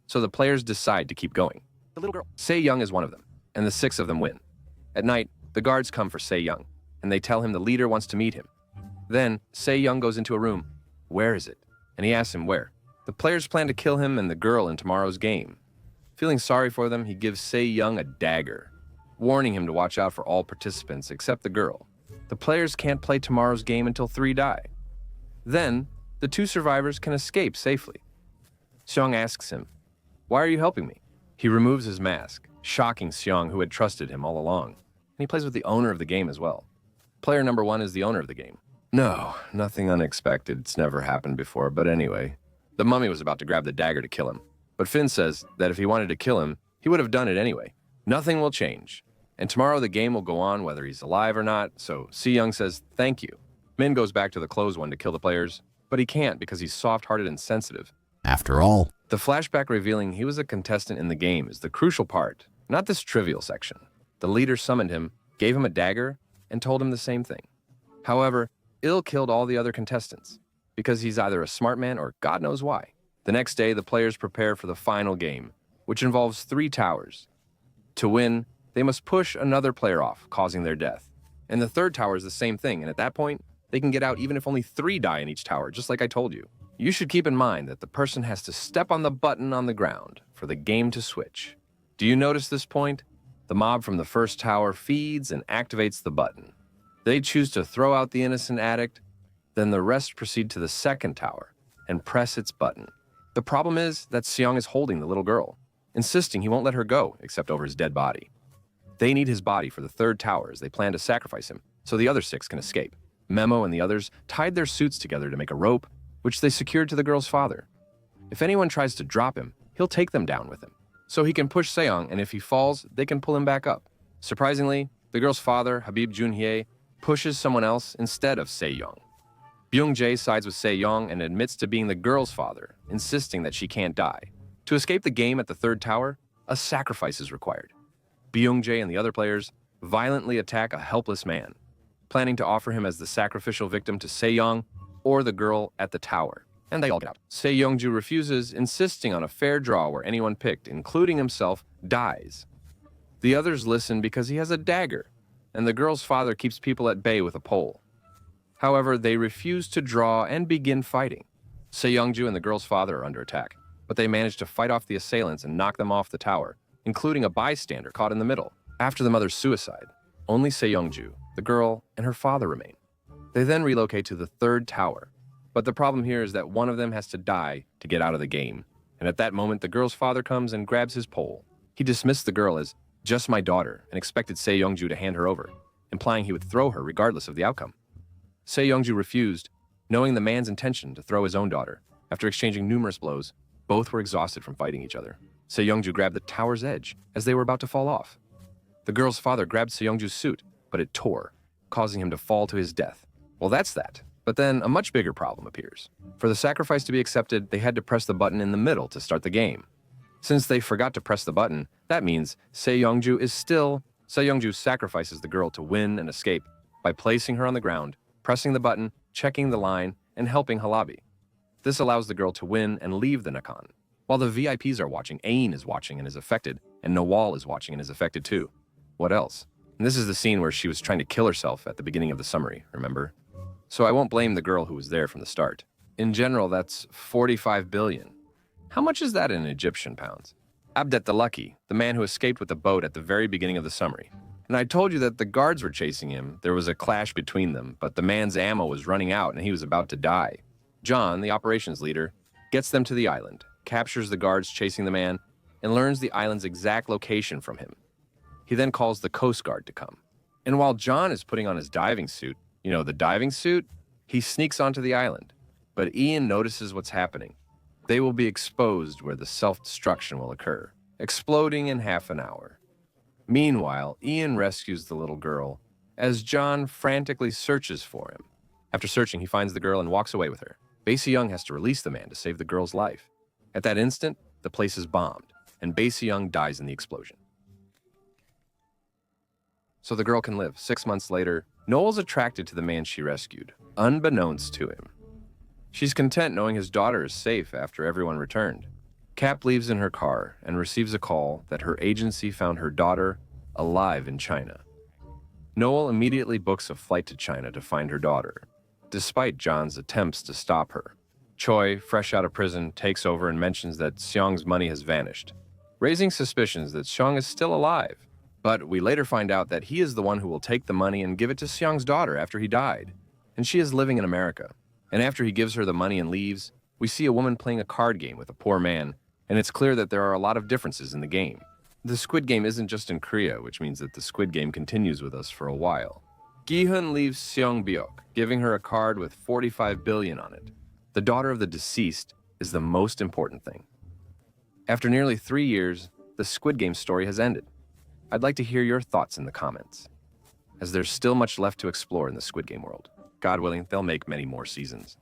So the players decide to keep going. The little girl, Seong, is one of them, and the 6 of them win. At night, The guards come for Seong, and they tell him the leader wants to meet him. Then, Seong goes into a room. Where is it? And he asks him where. The players plan to kill him and the girl in tomorrow's game. Feeling sorry for them, he gives Seong a dagger, warning him to watch out for all participants except the girl. The players can't play tomorrow's game until 3 die. Then, the 2 survivors can escape safely. Seong asks him, "Why are you helping me?" He removes his mask, shocking Seong, who had trusted him all along. And he plays with the owner of the game as well. Player number 1 is the owner of the game. No, nothing unexpected. It's never happened before, but anyway. The mummy was about to grab the dagger to kill him. But Finn says that if he wanted to kill him, he would have done it anyway. Nothing will change. And tomorrow the game will go on whether he's alive or not, so Seong says thank you. Min goes back to the closed one to kill the players, but he can't because he's soft-hearted and sensitive. After all, The flashback revealing he was a contestant in the game is the crucial part, not this trivial section. The leader summoned him, gave him a dagger, and told him the same thing. However, Il killed all the other contestants, because he's either a smart man or God knows why. The next day, the players prepare for the final game, which involves 3 towers. To win, they must push another player off, causing their death. And the 3rd tower is the same thing, and at that point, they can get out even if only 3 die in each tower, just like I told you. You should keep in mind that the person has to step on the button on the ground for the game to switch. Do you notice this point? The mob from the 1st tower feeds and activates the button. They choose to throw out the innocent addict, then the rest proceed to the 2nd tower and press its button. The problem is that Seong is holding the little girl, insisting he won't let her go except over his dead body. They need his body for the 3rd tower as they plan to sacrifice him so the other 6 can escape. Memo and the others tied their suits together to make a rope, which they secured to the girl's father. If anyone tries to drop him, he'll take them down with him. So he can push Seong, and if he falls, they can pull him back up. Surprisingly, the girl's father, Habib Junhye, pushes someone else instead of Seong. Byung-jae sides with Seong and admits to being the girl's father, insisting that she can't die. To escape the game at the 3rd tower, a sacrifice is required. Byung-jae and the other players violently attack a helpless man, planning to offer him as the sacrificial victim to Seong or the girl at the tower, and they all get out. Seong-ju refuses, insisting on a fair draw where anyone picked, including himself, dies. The others listen because he has a dagger, and the girl's father keeps people at bay with a pole. However, they refuse to draw and begin fighting. Seong-ju and the girl's father are under attack, but they manage to fight off the assailants and knock them off the tower, including a bystander caught in the middle. After the mother's suicide, only Seong-ju, the girl, and her father remain. They then relocate to the 3rd tower, but the problem here is that one of them has to die to get out of the game, and at that moment the girl's father comes and grabs his pole. He dismissed the girl as just my daughter and expected Seong-ju to hand her over, implying he would throw her regardless of the outcome. Seong-ju refused, knowing the man's intention to throw his own daughter. After exchanging numerous blows, both were exhausted from fighting each other. Seong-ju grabbed the tower's edge as they were about to fall off. The girl's father grabbed Seong-ju's suit, but it tore, causing him to fall to his death. Well, that's that. But then a much bigger problem appears. For the sacrifice to be accepted, they had to press the button in the middle to start the game. Since they forgot to press the button, that means Seong-ju sacrifices the girl to win and escape by placing her on the ground, pressing the button, checking the line, and helping Halabi. This allows the girl to win and leave the Nakhon. While the VIPs are watching, Ain is watching and is affected, and Nawal is watching and is affected too. What else? And this is the scene where she was trying to kill herself at the beginning of the summary, remember? So I won't blame the girl who was there from the start. In general, that's 45 billion. How much is that in Egyptian pounds? Abdet the Lucky, the man who escaped with the boat at the very beginning of the summary. And I told you that the guards were chasing him. There was a clash between them, but the man's ammo was running out and he was about to die. John, the operations leader, gets them to the island, captures the guards chasing the man, and learns the island's exact location from him. He then calls the Coast Guard to come. And while John is putting on his diving suit, you know, the diving suit, he sneaks onto the island. But Ian notices what's happening. They will be exposed where the self-destruction will occur, exploding in half an hour. Meanwhile, Ian rescues the little girl as John frantically searches for him. After searching, he finds the girl and walks away with her. Bae Se-young has to release the man to save the girl's life. At that instant, the place is bombed, and Bae Se-young dies in the explosion. So the girl can live. 6 months later, Noel's attracted to the man she rescued, unbeknownst to him. She's content knowing his daughter is safe after everyone returned. Cap leaves in her car and receives a call that her agency found her daughter alive in China. Noel immediately books a flight to China to find her daughter, despite John's attempts to stop her. Choi, fresh out of prison, takes over and mentions that Seong's money has vanished, raising suspicions that Seong is still alive. But we later find out that he is the one who will take the money and give it to Seong's daughter after he died, and she is living in America. And after he gives her the money and leaves, we see a woman playing a card game with a poor man, and it's clear that there are a lot of differences in the game. The Squid Game isn't just in Korea, which means that the Squid Game continues with us for a while. Gi-hun leaves Seong Byuk, giving her a card with 45 billion on it. The daughter of the deceased is the most important thing. After nearly 3 years, the Squid Game story has ended. I'd like to hear your thoughts in the comments, as there's still much left to explore in the Squid Game world. God willing, they'll make many more seasons.